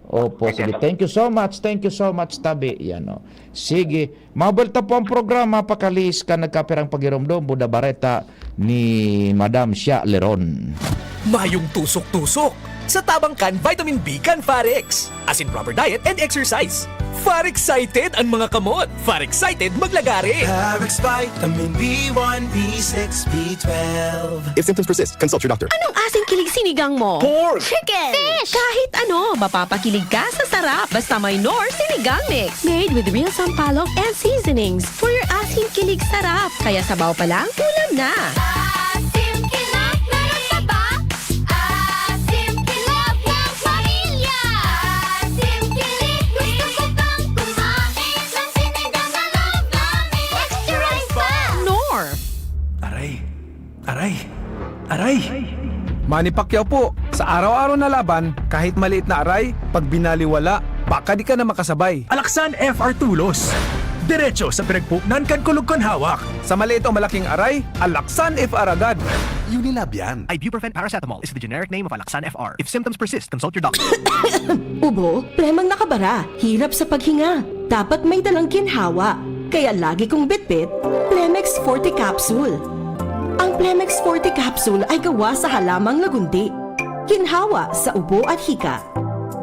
opo, sige. Thank you so much, tabi. Yan, Sige, mabalta po ang programa, pakalis ka nagkapirang pagiromdom, Buda Bareta ni Madam Shia Leron. Mayong tusok-tusok sa Tabangkan Vitamin B kan Farex. As in proper diet and exercise. Far-excited ang mga kamot. Far-excited maglagari. Farex Vitamin B1, B6, B12. If symptoms persist, consult your doctor. Anong asing kilig sinigang mo? Pork! Chicken! Fish! Kahit ano, mapapakilig ka sa sarap. Basta may Knorr Sinigang Mix. Made with real sampalok and seasonings for your asing kilig sarap. Kaya sabaw pa lang, ulam na. Aray! Manny Pacquiao po, sa araw-araw na laban, kahit maliit na aray, pag binaliwala, baka di ka na makasabay. Alaksan FR Tulos. Diretso sa pinagpupnan kan kulog kon hawak. Sa maliit o malaking aray, Alaksan FR agad. Unilab yan. Ibuprofen paracetamol is the generic name of Alaksan FR. If symptoms persist, consult your doctor. Ubo, premang nakabara, hirap sa paghinga. Dapat may dalang ginhawa. Kaya lagi kong bitbit, Plemex Forte Capsule. Ang Plemex Forte Capsule ay gawa sa halamang lagundi. Ginhawa sa ubo at hika.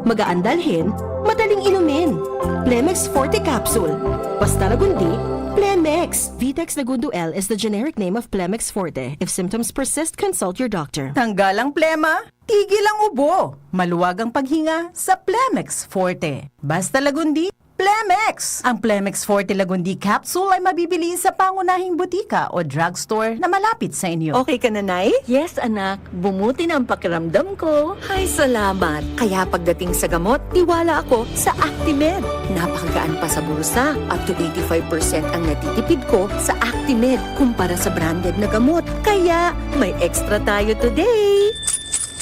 Magaan dalhin, madaling inumin. Plemex Forte Capsule. Basta lagundi, Plemex. Vitex Lagundo L is the generic name of Plemex Forte. If symptoms persist, consult your doctor. Tanggal ang plema, tigil ang ubo. Maluwag ang paghinga sa Plemex Forte. Basta lagundi, Plemex! Ang Plemex Forte Lagundi Capsule ay mabibili sa pangunahing butika o drugstore na malapit sa inyo. Okay ka na, Nay? Yes, anak. Bumuti na ang pakiramdam ko. Ay, salamat. Kaya pagdating sa gamot, tiwala ako sa Actimed. Napakagaan pa sa bulsa. Up to 85% ang natitipid ko sa Actimed kumpara sa branded na gamot. Kaya may extra tayo today.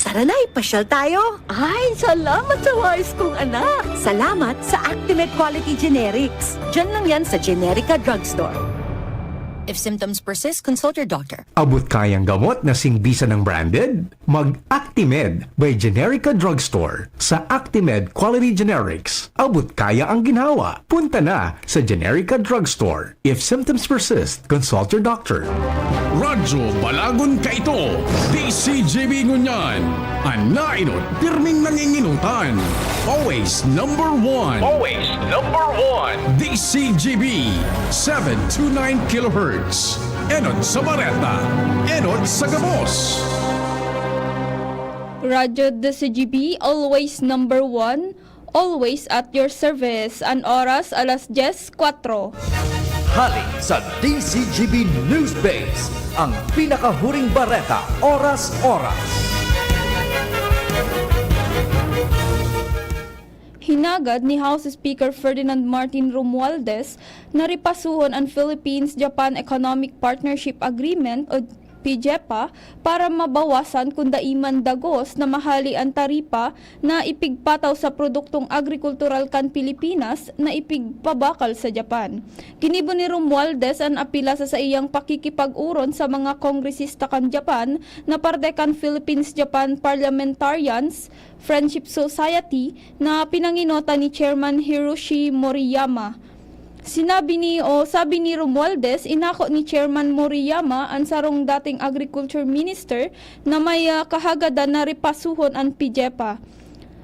Tara na, ipasyal tayo. Ay, salamat sa wise kong anak. Salamat sa Actimed Quality Generics. Diyan lang yan sa Generica Drugstore. If symptoms persist, consult your doctor. Abot kayang gamot na singbisa ng branded? Mag-Actimed by Generica Drugstore. Sa Actimed Quality Generics, abot kaya ang ginhawa. Punta na sa Generica Drugstore. If symptoms persist, consult your doctor. Radyo Balagon ka ito. DCGB Ngunyan. Anainot, pirming nanginginutan. Always number one. Always number one. DCGB 729 kHz. Enod sa Bareta. Enod sa Gabos. Radyo DCGB, always number one, always at your service. Ang oras, alas 10:04. Hali sa DCGB News Base, ang pinakahuring bareta, oras-oras. Hinagad ni House Speaker Ferdinand Martin Romualdez na ripasuhon ang Philippines-Japan Economic Partnership Agreement o PJEPA para mabawasan kung daiman dagos na mahali ang taripa na ipigpataw sa produktong agrikultural kan Pilipinas na ipigpabakal sa Japan. Ginibo ni Romualdez ang apila sa iyang pakikipag-uron sa mga kongresista kan Japan na parte kan Philippines-Japan Parliamentarians Friendship Society na pinanginota ni Chairman Hiroshi Moriyama. Sabi ni Romualdez, inako ni Chairman Moriyama ang sarong dating Agriculture Minister na may kahagadan na ripasuhon ang PJEPA.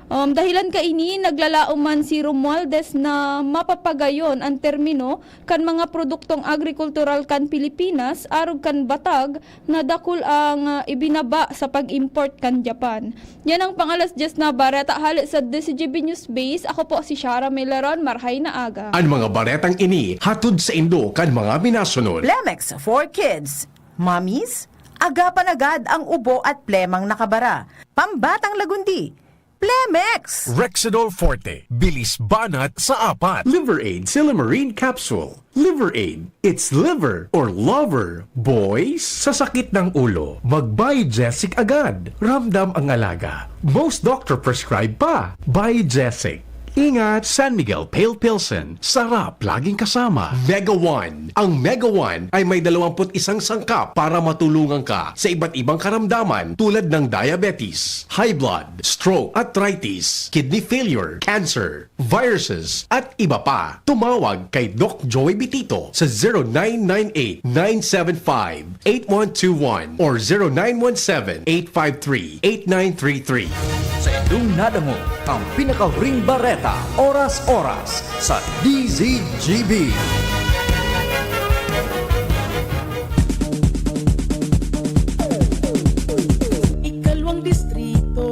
Dahilan kaini, naglalauman si Romualdez na mapapagayon ang termino kan mga produktong agrikultural kan Pilipinas arog kan batag na dakul ang ibinaba sa pag-import kan Japan. Yan ang pangalas just na bareta halit sa DCGB News Base. Ako po si Shara Melaron, marhay na aga. Ang mga baretang ini hatod sa Indo kan mga binasunod. Plemex for Kids. Mommies, agapan agad ang ubo at plemang nakabara. Pambatang lagundi. Plemex! Rexidol Forte, bilis banat sa apat. Liver Aid Silamarine Capsule. Liver Aid. It's liver or lover. Boys, sa sakit ng ulo, mag-Biogesic agad. Ramdam ang alaga. Most doctor prescribe pa. Biogesic. Ingat, San Miguel Pale Pilsen. Sarap, laging kasama. Mega One. Ang Mega One ay may 21 sangkap para matulungan ka sa iba't ibang karamdaman tulad ng diabetes, high blood, stroke, arthritis, kidney failure, cancer, viruses, at iba pa. Tumawag kay Doc Joey Bitito sa 0998-975-8121 or 0917-853-8933. Sa inyong nadamo ang pinakahuring bareta, oras-oras sa DZGB. Ikalawang distrito,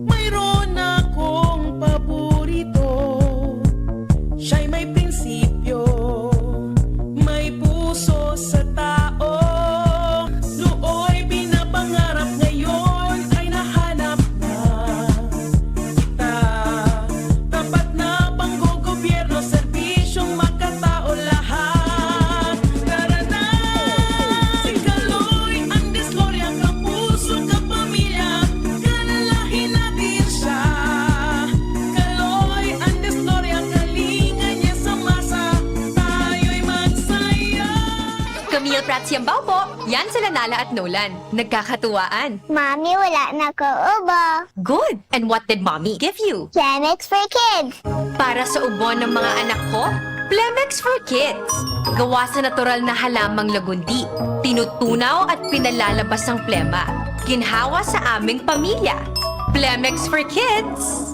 mayroon akong paborito. Siya'y may prinsipyo, may puso sa tao. Nooy binapangarap, ngayon ay nahanap na. Tapat na panggogobyerno, serbisyong makatao lahat. Tara na! Si Kaloy ang disloria, kapuso, kapamilya, kalalahin natin siya. Kaloy ang disloria, kalingan niya sa masa, tayo'y magsaya. Camille Prats Yambaw po. Yan sila Nala at Nolan. Nagkakatuwaan. Mommy, wala na ko ubo. Good! And what did Mommy give you? Plemex for Kids. Para sa ubo ng mga anak ko, Plemex for Kids. Gawa sa natural na halamang lagundi. Tinutunaw at pinalalabas ang plema. Ginhawa sa aming pamilya. Plemex for Kids.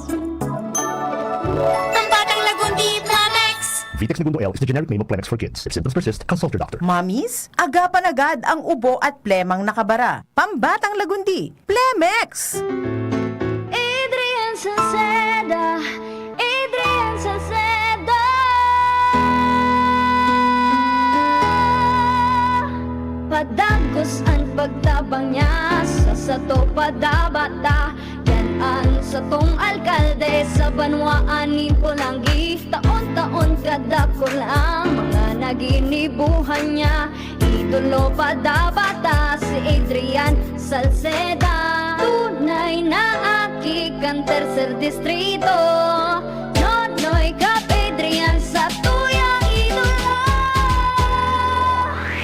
Ang batang lagundi, Plemex! Vitex Segundo L is the generic name of Plemex for Kids. If symptoms persist, consult your doctor. Mommies, agapan agad ang ubo at plemang nakabara. Pambatang lagundi. Plemex! Adrian Salceda, Adrian Salceda. Padagos ang pagtabang niya sa sato padabata. Yan sa tong alkalde sa banwaan po lang gift. Taon-taon kada ko lang mga naginibuhan niya. Idolo padabata si Adrian Salceda. Tunay na aki kan tercer distrito. Nonoy kap Adrian sa tuyang idolo.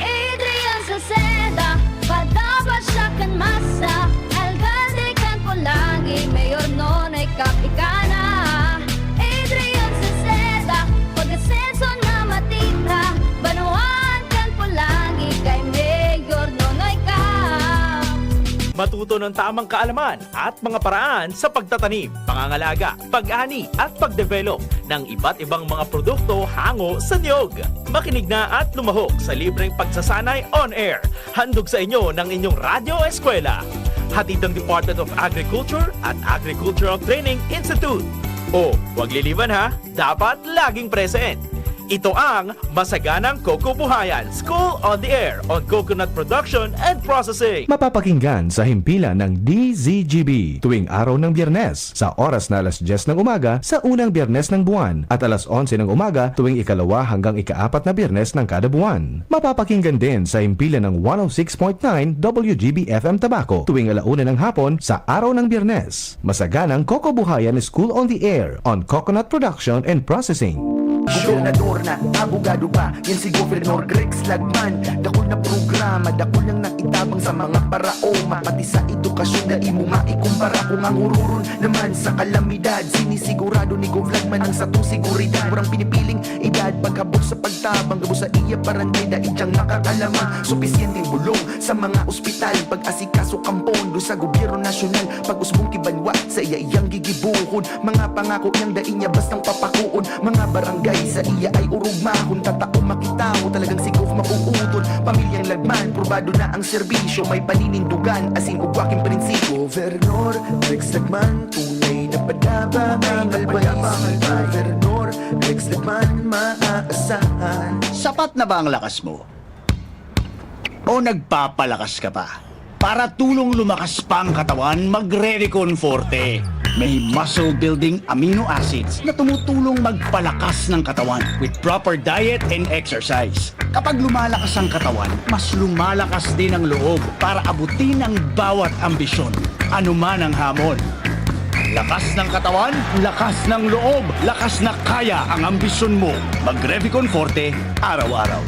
Adrian Salceda, padabat siya kan masa. Alcalde kan Pulangi, Mayor Nonoy kap ikana. Adrian Salceda, pag-asenso na matita. Banuan kan Pulangi, kay Mayor Nonoy kap. Matuto ng tamang kaalaman at mga paraan sa pagtatanim, pangangalaga, pag-ani at pagdevelop ng iba't ibang mga produkto hango sa niyog. Makinig na at lumahok sa libreng pagsasanay on-air. Handog sa inyo ng inyong Radyo Eskwela. Hatid ng Department of Agriculture at Agricultural Training Institute. O, huwag liliban ha, dapat laging present. Ito ang Masaganang Coco Buhayan, School on the Air on Coconut Production and Processing. Mapapakinggan sa himpilan ng DZGB tuwing araw ng Biyernes sa oras na alas 10 ng umaga sa unang Biyernes ng buwan at alas 11 ng umaga tuwing ikalawa hanggang ikaapat na Biyernes ng kada buwan. Mapapakinggan din sa himpilan ng 106.9 WGB FM Tabaco tuwing alauna ng hapon sa araw ng Biyernes. Masaganang Coco Buhayan School on the Air on Coconut Production and Processing. Gobernador na, abogado pa, yan si Governor Grex Lagman. Dakol na programa, dakol lang nakitabang sa mga paraoma. Pati sa edukasyon na imo maikumpara. Kung ang ururon naman sa kalamidad, sinisigurado ni Gov Lagman ang satong seguridad. Murang pinipiling edad, pagkabot sa pagtabang, gabo sa iya parantay, daig siyang makakalama. Supisyenteng bulong sa mga ospital, pag-asikaso kampon do sa gobyerno nasyonal. Pag-usbong kibanwa sa iya iyang gigibuhon, mga pangako niyang daing niya bastang papakuon. Mga barangay sa iya ay urugma, kung tatao makitaw talagang si Gov mapuutol. Pamilyang Lagman, probado na ang serbisyo, may paninindugan asin ugwaking prinsipyo. Gobernador Rex Lagman, tunay na padaba ang albayis. Gobernador Rex Lagman, maaasahan. Sapat na ba ang lakas mo? O nagpapalakas ka pa? Para tulong lumakas pa ang katawan, magre-Recon Forte. May muscle building amino acids na tumutulong magpalakas ng katawan with proper diet and exercise. Kapag lumalakas ang katawan, mas lumalakas din ang loob para abutin ang bawat ambisyon, anuman ang hamon. Lakas ng katawan, lakas ng loob, lakas na kaya ang ambisyon mo. Mag-Revicon Forte, araw-araw.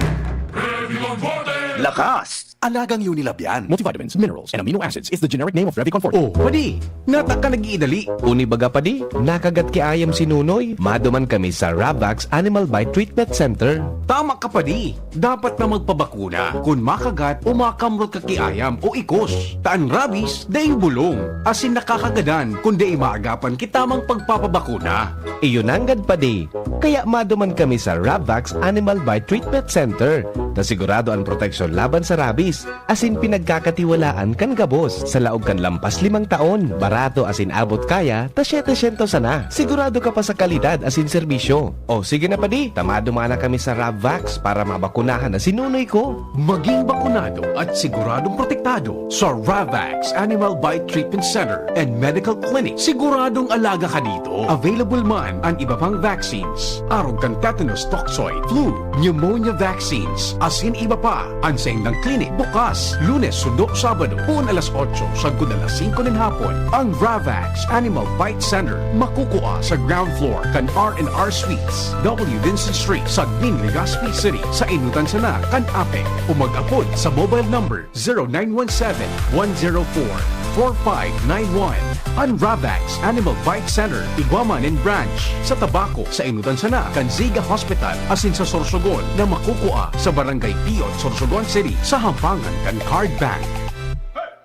Lakas! Alagang Unilab yan. Multivitamins, minerals, and amino acids is the generic name of Revicon Forte. Oh, padi, nata ka nag-iidali. Uni baga padi, nakagat ki ayam si Nunoy. Maduman kami sa Ravax Animal Bite Treatment Center. Tama ka padi. Dapat na magpabakuna kung makagat o makamrot ka kiayam o ikos. Taan rabies, daing bulong. Asin nakakagadan kung di maagapan kitamang pagpapabakuna. Iyon anggad padi. Kaya maduman kami sa Ravax Animal Bite Treatment Center. Na sigurado ang proteksyon laban sa rabies. Asin pinagkakatiwalaan kan gabos. Sa laog kan lampas 5 taon. Barato asin abot kaya, ta 700 sana. Sigurado ka pa sa kalidad asin serbisyo. O sige na padi, tamado mana kami sa Ravax para mabakunahan na sinunoy ko. Maging bakunado at siguradong protektado sa Ravax Animal Bite Treatment Center and Medical Clinic. Siguradong alaga ka dito. Available man ang iba pang vaccines. Arog kang tetanus toxoid, flu, pneumonia vaccines, asin iba pa. Anseng ng clinic bukas, Lunes, Sundo, Sabado, puon alas 8, sagkod alas 5 ng hapon. Ang Ravax Animal Bite Center makukuha sa ground floor kan R&R Suites, W. Vincent Street, Sagmin, Legazpi City, sa Inutan Sana, kan Apek. O mag-apod sa mobile number 0917-104-4591. Ang Ravax Animal Bite Center, Iguaman and Branch, sa Tabaco, sa Inutan Sana, kan Ziga Hospital, asin sa Sorsogon, na makukuha sa Barangay Piot, Sorsogon City, sa Hampangan kan Card Bank.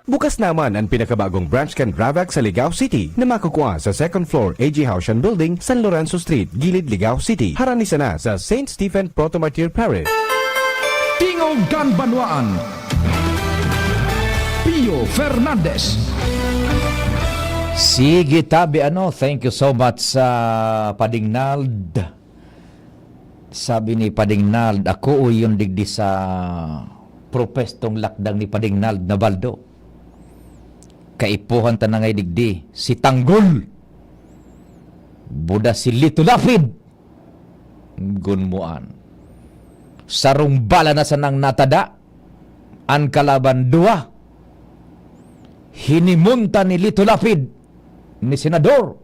Bukas naman ang pinakabagong branch kan Ravax sa Ligao City na makukuha sa second floor AG Haushan Building, San Lorenzo Street, Gilid, Ligao City. Harani sana sa St. Stephen Protomartyr Parish. Tingog kan Banwaan, Pio Fernandez. Sige tabi thank you so much sa Padingnald. Sabi ni Padingnald, ako yung digdi sa propestong lakdang ni Padingnald na baldo. Kaipuhan ta na ngay digdi si Tanggol. Buda si Lito Lapid. Gunmuan. Sarong bala na sanang natada. An kalaban 2. Hinimunta ni Lito Lapid ni Senador.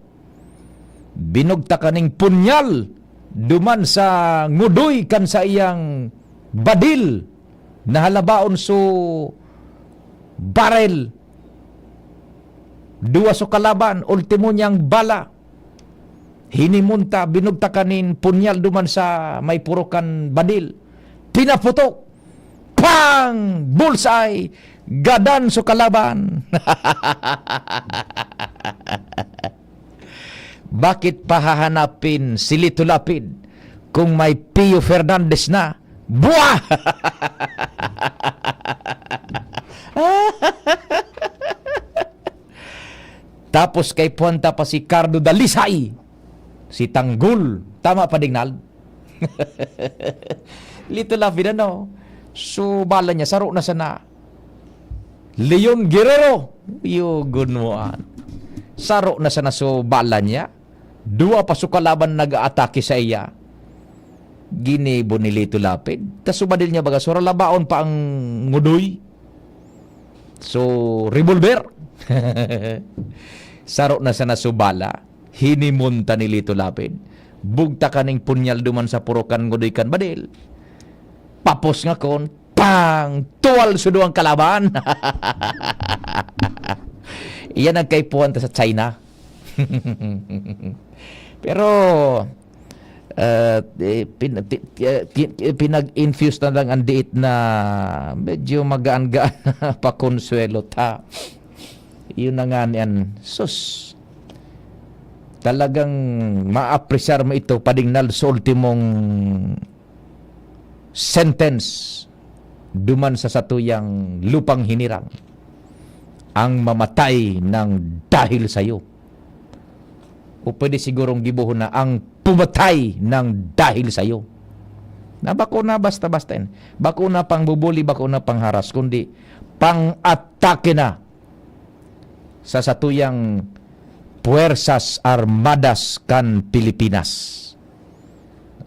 Binugta kaning punyal duman sa ngudoy kan sa iyang badil na halabaon so barel. 2 so kalaban, ultimo niyang bala. Hinimunta, binugta kanin punyal duman sa may purokan badil. Pinaputok. Pang! Bullseye! Gadan so kalaban. Bakit pahahanapin si Lito Lapid kung may Pio Fernandez na? Buah! Tapos kay puwanta pa si Cardo Dalisay, si Tanggol. Tama pa, Dignal? Lito Lapid, ano? So, bala niya, saro na sana. Leon Guerrero. Yugon mo, saro na sana so bala niya. Dua pa so kalaban nag-aatake sa iya. Ginibo ni Lito Lapid. Tas sumadil niya baga, sura labaon pa ang ngudoy. So, revolver. Saro na sana so bala. Hinimunta ni Lito Lapid. Bugta kaning punyal duman sa purokan ngudoy kan badil. Papos nga kon, pang! Tuwal sudo ang kalaban. Iyan ang kaipuan ta sa China. Pero pinag-infuse na lang ang diit na medyo magaan-gaan pa konsuelo ta. Yun na nga niyan. Sus! Talagang ma-appreciate mo ito padingnal sa ultimong sentence duman sa satuyang lupang hinirang ang mamatay ng dahil sa iyo. O pwede sigurong gibuhon na ang pumatay ng dahil sa iyo. Na bako na basta-basta yan. Bako na pang bubuli, bako na pang haras, kundi pang-atake na sa satuyang Puwersas Armadas kan Pilipinas.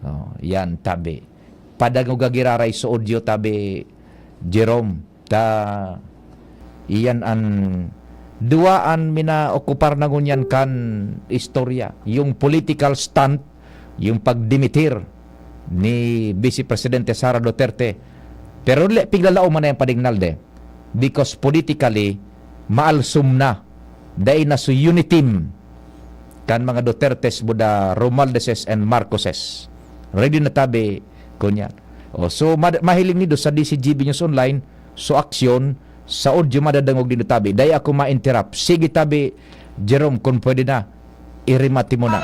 Oh, yan tabi. Padang gagiraray sa audio tabi Jerome ta iyan an duaan mina okupar na ngunyan kan istorya yung political stunt yung pagdimitir ni Vice Presidente Sara Duterte pero piglalao man na yung padingnalde because politically maalsum na dahil na su uniteam kan mga Dutertes buda Romualdeses and Marcoses ready na tabi kunya. So mahiling nido sa DCGB News Online so aksyon sa audio madadangog dito tabi. Day ako ma-interrupt. Sige tabi Jerome kung pwede na irimati mo na.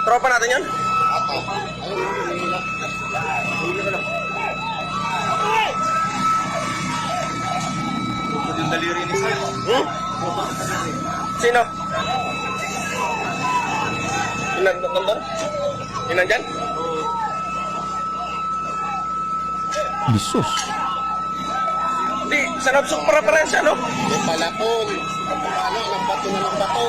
Tropa natin yan? Yung daliri ni Sir. Sino? Ilan nandun? Ilan dyan? Jesus. Hindi, sa nabsok para-parehas ano? Yung palapon. Ang palo, ng bato na ng bato.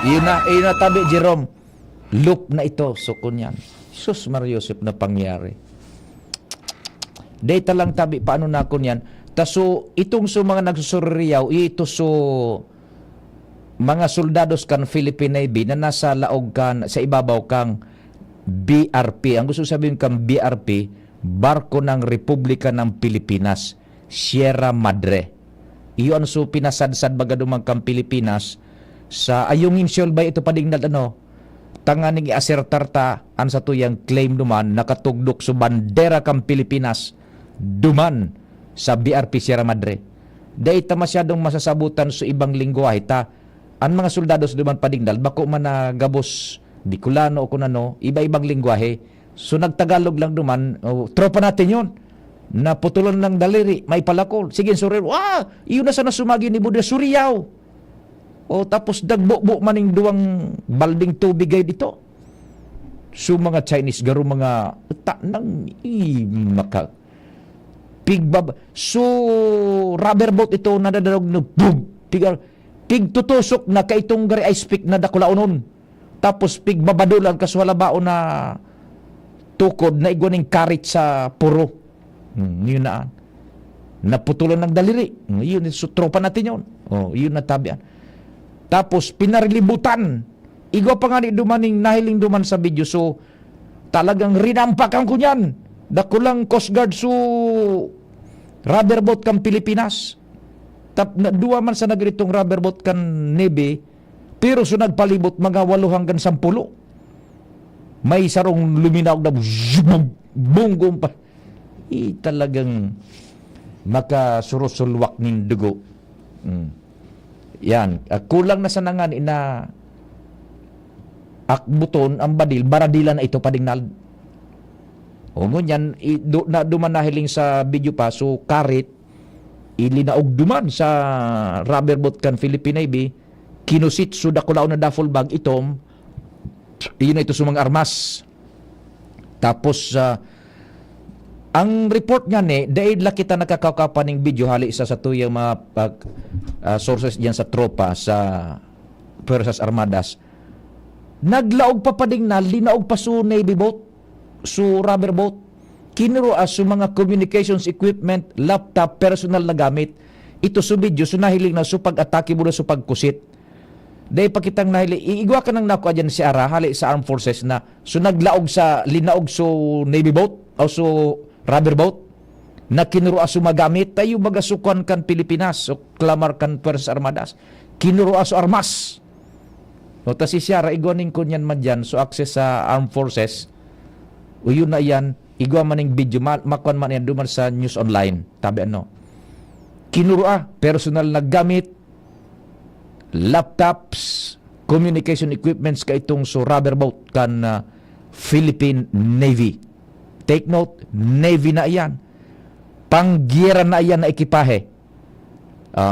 Yun na tabi Jerome loop na ito sukon yan sus Mariosep na pangyari data lang tabi paano na kon yan taso itong so mga nagsusuriyaw ito so mga soldados kan Philippine Navy na nasa laog kan sa ibabaw kang BRP ang gusto sabihin kang BRP barko ng Republika ng Pilipinas Sierra Madre iyon so pinasadsad baga dumang kang Pilipinas sa ayungin siyol ba ito padingnal ano tanganing i-asertar ta an sa tuyang claim duman nakatugdok so bandera kang Pilipinas duman sa BRP Sierra Madre dahil ta masyadong masasabutan sa ibang lingwahe ta ang mga soldados duman padingnal bako man na gabos Bicolano o kunano iba-ibang lingwahe so nagtagalog lang duman tropa natin yon na putulan ng daliri may palakol sige surir iyon na sana sumagi ni Buda Suryaw o tapos dagbukbuk maning duwang balding tubig ay dito. So mga Chinese garo mga nang maka pigbab. So rubber boat ito nadadalog no boom. Pig tutusok na kaitong gari ice pick na dakulaunon. Tapos pigbabadulan kas wala bao na tukod na igwaning karit sa puro. Yun na. Naputulan ng daliri. Yun, tropa natin yun. Yun na tabian. Tapos pinarilibutan. Igwa pa nga ni dumaning nahiling duman sa video. So talagang rinampakan ko niyan. Dakulang Coast Guard so rubber boat kang Pilipinas. Dua man sa nagritong rubber boat kan Navy, pero so nagpalibot mga 8 hanggang 10. May sarong luminaw na bunggong pa. Talagang makasurusulwak ning dugo. Yan. Kulang na sa nangan ina akbuton ang badil, baradila na ito padingnal. O ngunyan, duman nahiling sa video pa, so karit, ilinaog duman sa rubber boat kan Philippine Navy, kinusit so dakulaw na duffel bag itom, iyon na ito sumang armas. Tapos, ang report nga ni, dahil la kita nakakakapaning video, hali isa sa tuyang mga sources diyan sa tropa, sa Puersas Armadas, naglaog pa pading na, linaog pa so Navy boat, so rubber boat, kinuruas so mga communications equipment, laptop, personal na gamit. Ito so video, so nahiling na so pag-atake mo na so pagkusit. Dahil pa kitang nahiling, iigwa ka ng nakuha dyan si Ara, hali sa Armed Forces na so naglaog sa, linaog so Navy boat, o so rubber boat, na kinuruas so magamit, tayo magasukan kan Pilipinas, so klamar kan Puersas Armadas, kinuruas so armas. O ta si Siara, igwaning ko niyan man dyan, so access sa Armed Forces, o yun na yan, igwa maning video, makuan man yan, duman sa news online, tabi ano, kinurua, personal na gamit, laptops, communication equipments ka itong so rubber boat kan Philippine Navy. Take note, Navy na iyan. Panggira na iyan na ekipahe.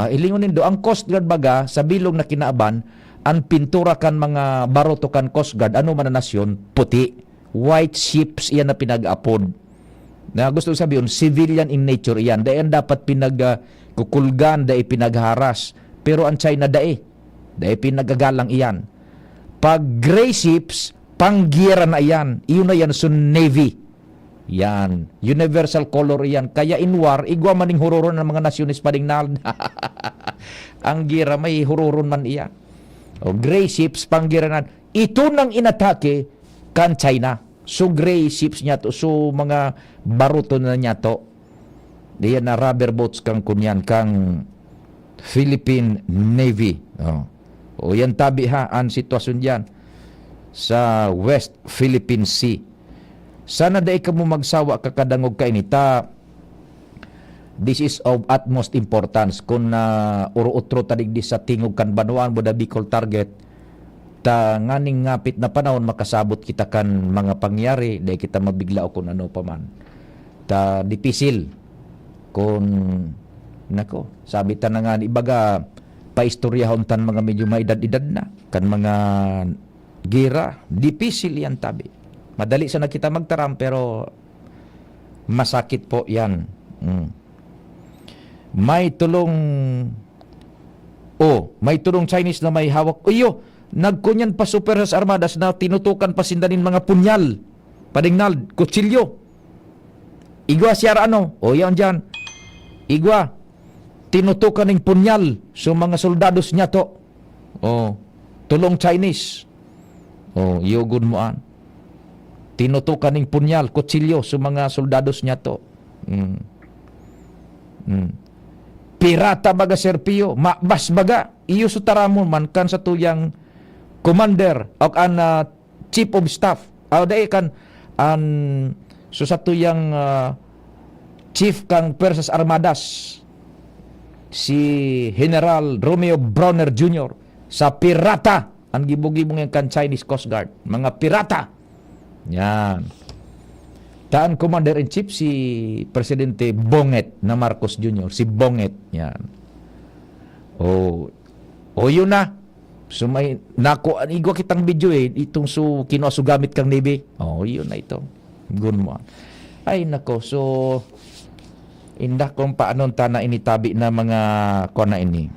Ilingunin do, ang Coast Guard baga, sa bilog na kinaaban, ang pintura kan mga baroto kan Coast Guard, ano man na nasyon, puti. White ships iyan na pinag-apod. Na gusto sabihin, civilian in nature iyan. Dahil dapat pinagkukulgan, dahil pinagharas. Pero ang China dahil pinagagalang iyan. Pag gray ships, panggira na iyan. Iyon na yan, so Navy. Yan. Universal color iyan. Kaya in war, igwa maning hururon ng mga nasyonis padingnal. Ang gira, may hururon man iyan. O gray ships, panggira na. Ito nang inatake kan China. So gray ships niya to, so mga baruto na niya to. Diyan na rubber boats kang kunyan, kang Philippine Navy. O yan tabi ha, ang sitwasyon diyan sa West Philippine Sea. Sana dai ka mo magsawa kakadangog ka inita. This is of utmost importance. Kung uro-utro tadigdi sa tingog kan Banwaan, Buda Bicol target, ta nganing ngapit na panahon makasabot kita kan mga pangyari, dahil kita mabigla o kung ano pa man. Ta dipisil kung nako, sabi ta na nga ibaga paistoryahon tan mga medyo maedad-edad na kan mga gira, dipisil yan tabi. Madali sana kita magtaram pero masakit po yan. May tulong Chinese na may hawak. Nagkunyan pa Puersas Armadas na tinutukan pa sindanin mga punyal, padingnal, kutsilyo. Igwa siyara ano? Yan dyan. Igwa, tinutukan ng punyal sa mga soldados niya to. Tulong Chinese. Yugod mo an. Tinutukan ng punyal, kutsilyo sa mga soldados niya to. Pirata baga Serpio, makbas baga. Iyo sutaramon man kan sa tuyang commander o an chief of staff o dahil kan an so sa tuyang chief kang Puersas Armadas si General Romeo Bronner Jr. sa pirata ang gibog-gibong yung kan Chinese Coast Guard, mga pirata yan. Taan commander-in-chief si Presidente Bonget na Marcos Jr. si Bonget yan. Yun na. So may igwa kitang video itong so kinuaso gamit kang Navy. Yun na ito. Gun mo. Ay nako, so indak kung paano na initabi na mga kona ini.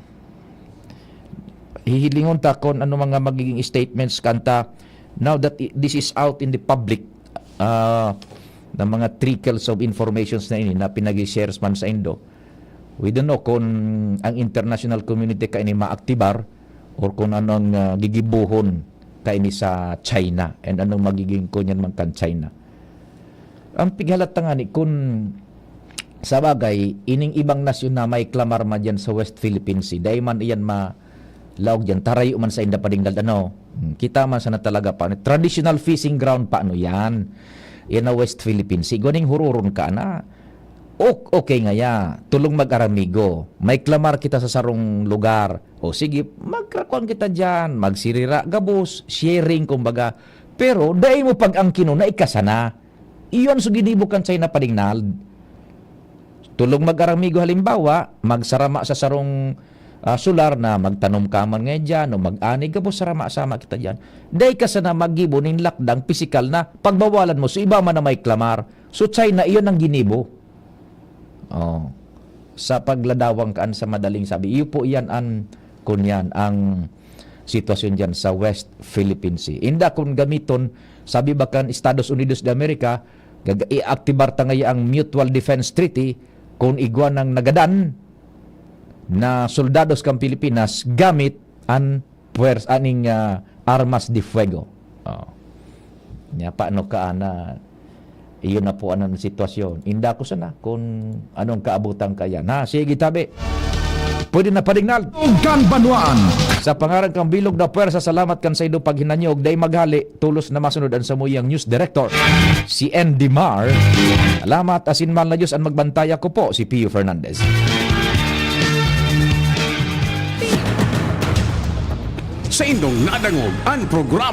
hihilingon ta kon ano mga magiging statements kanta now that this is out in the public, na mga trickles of informations na ini na pinag-shares man sa Indo. We don't know kung ang international community ka ini maaktibar or kung anong gigibuhon ka ini sa China and anong magiging kunyan man kan China. Ang pighalat nga ni kung sa bagay, ining ibang nasyon na may klamar man dyan sa West Philippine Sea, dahil man iyan laog dyan, tarayo man sa inda padingdal, kita man sana talaga pa, traditional fishing ground pa, yan na West Philippine Sea, guning hururon ka na, okay nga ya, tulong mag-aramigo, may klamar kita sa sarong lugar, o sige, magkrakwan kita dyan, magsirira, gabos, sharing, kumbaga, pero dahil mo pag ang kino na ikasana, iyon so ginibukan sa'yo na padingdal, tulong mag-aramigo halimbawa, magsarama sa sarong sular na magtanom ka man nga dyan, o mag-ani ka po sarama-sama kita dyan. Dahil ka sana mag-gibo ng lakdang pisikal na pagbawalan mo, so iba man na may klamar. So China, iyon ang ginibo. Sa pagladawang kaan sa madaling sabi, iyo po yan ang sitwasyon dyan sa West Philippine Sea. Inda kung gamiton, sabi ba kan Estados Unidos de America, i-aktibar ta ngayon ang Mutual Defense Treaty, kung igwan ng nagadan na soldados kang Pilipinas gamit ang aning armas de fuego. Paano ka na iyon na po anong sitwasyon. Inda ko sana kung anong kaabutan kaya. Sige tabi. Pwede na padingnal. Ganbanwaan. Sa pangarang kang bilog na puwersa, salamat kan sa ido paghinanyog, day maghali, tulos na masunod ang samuyang news director, si Andy Mar. Salamat, asinman na Diyos ang magbantaya ko po, si Pio Fernandez. Sa indong nadangog ang programa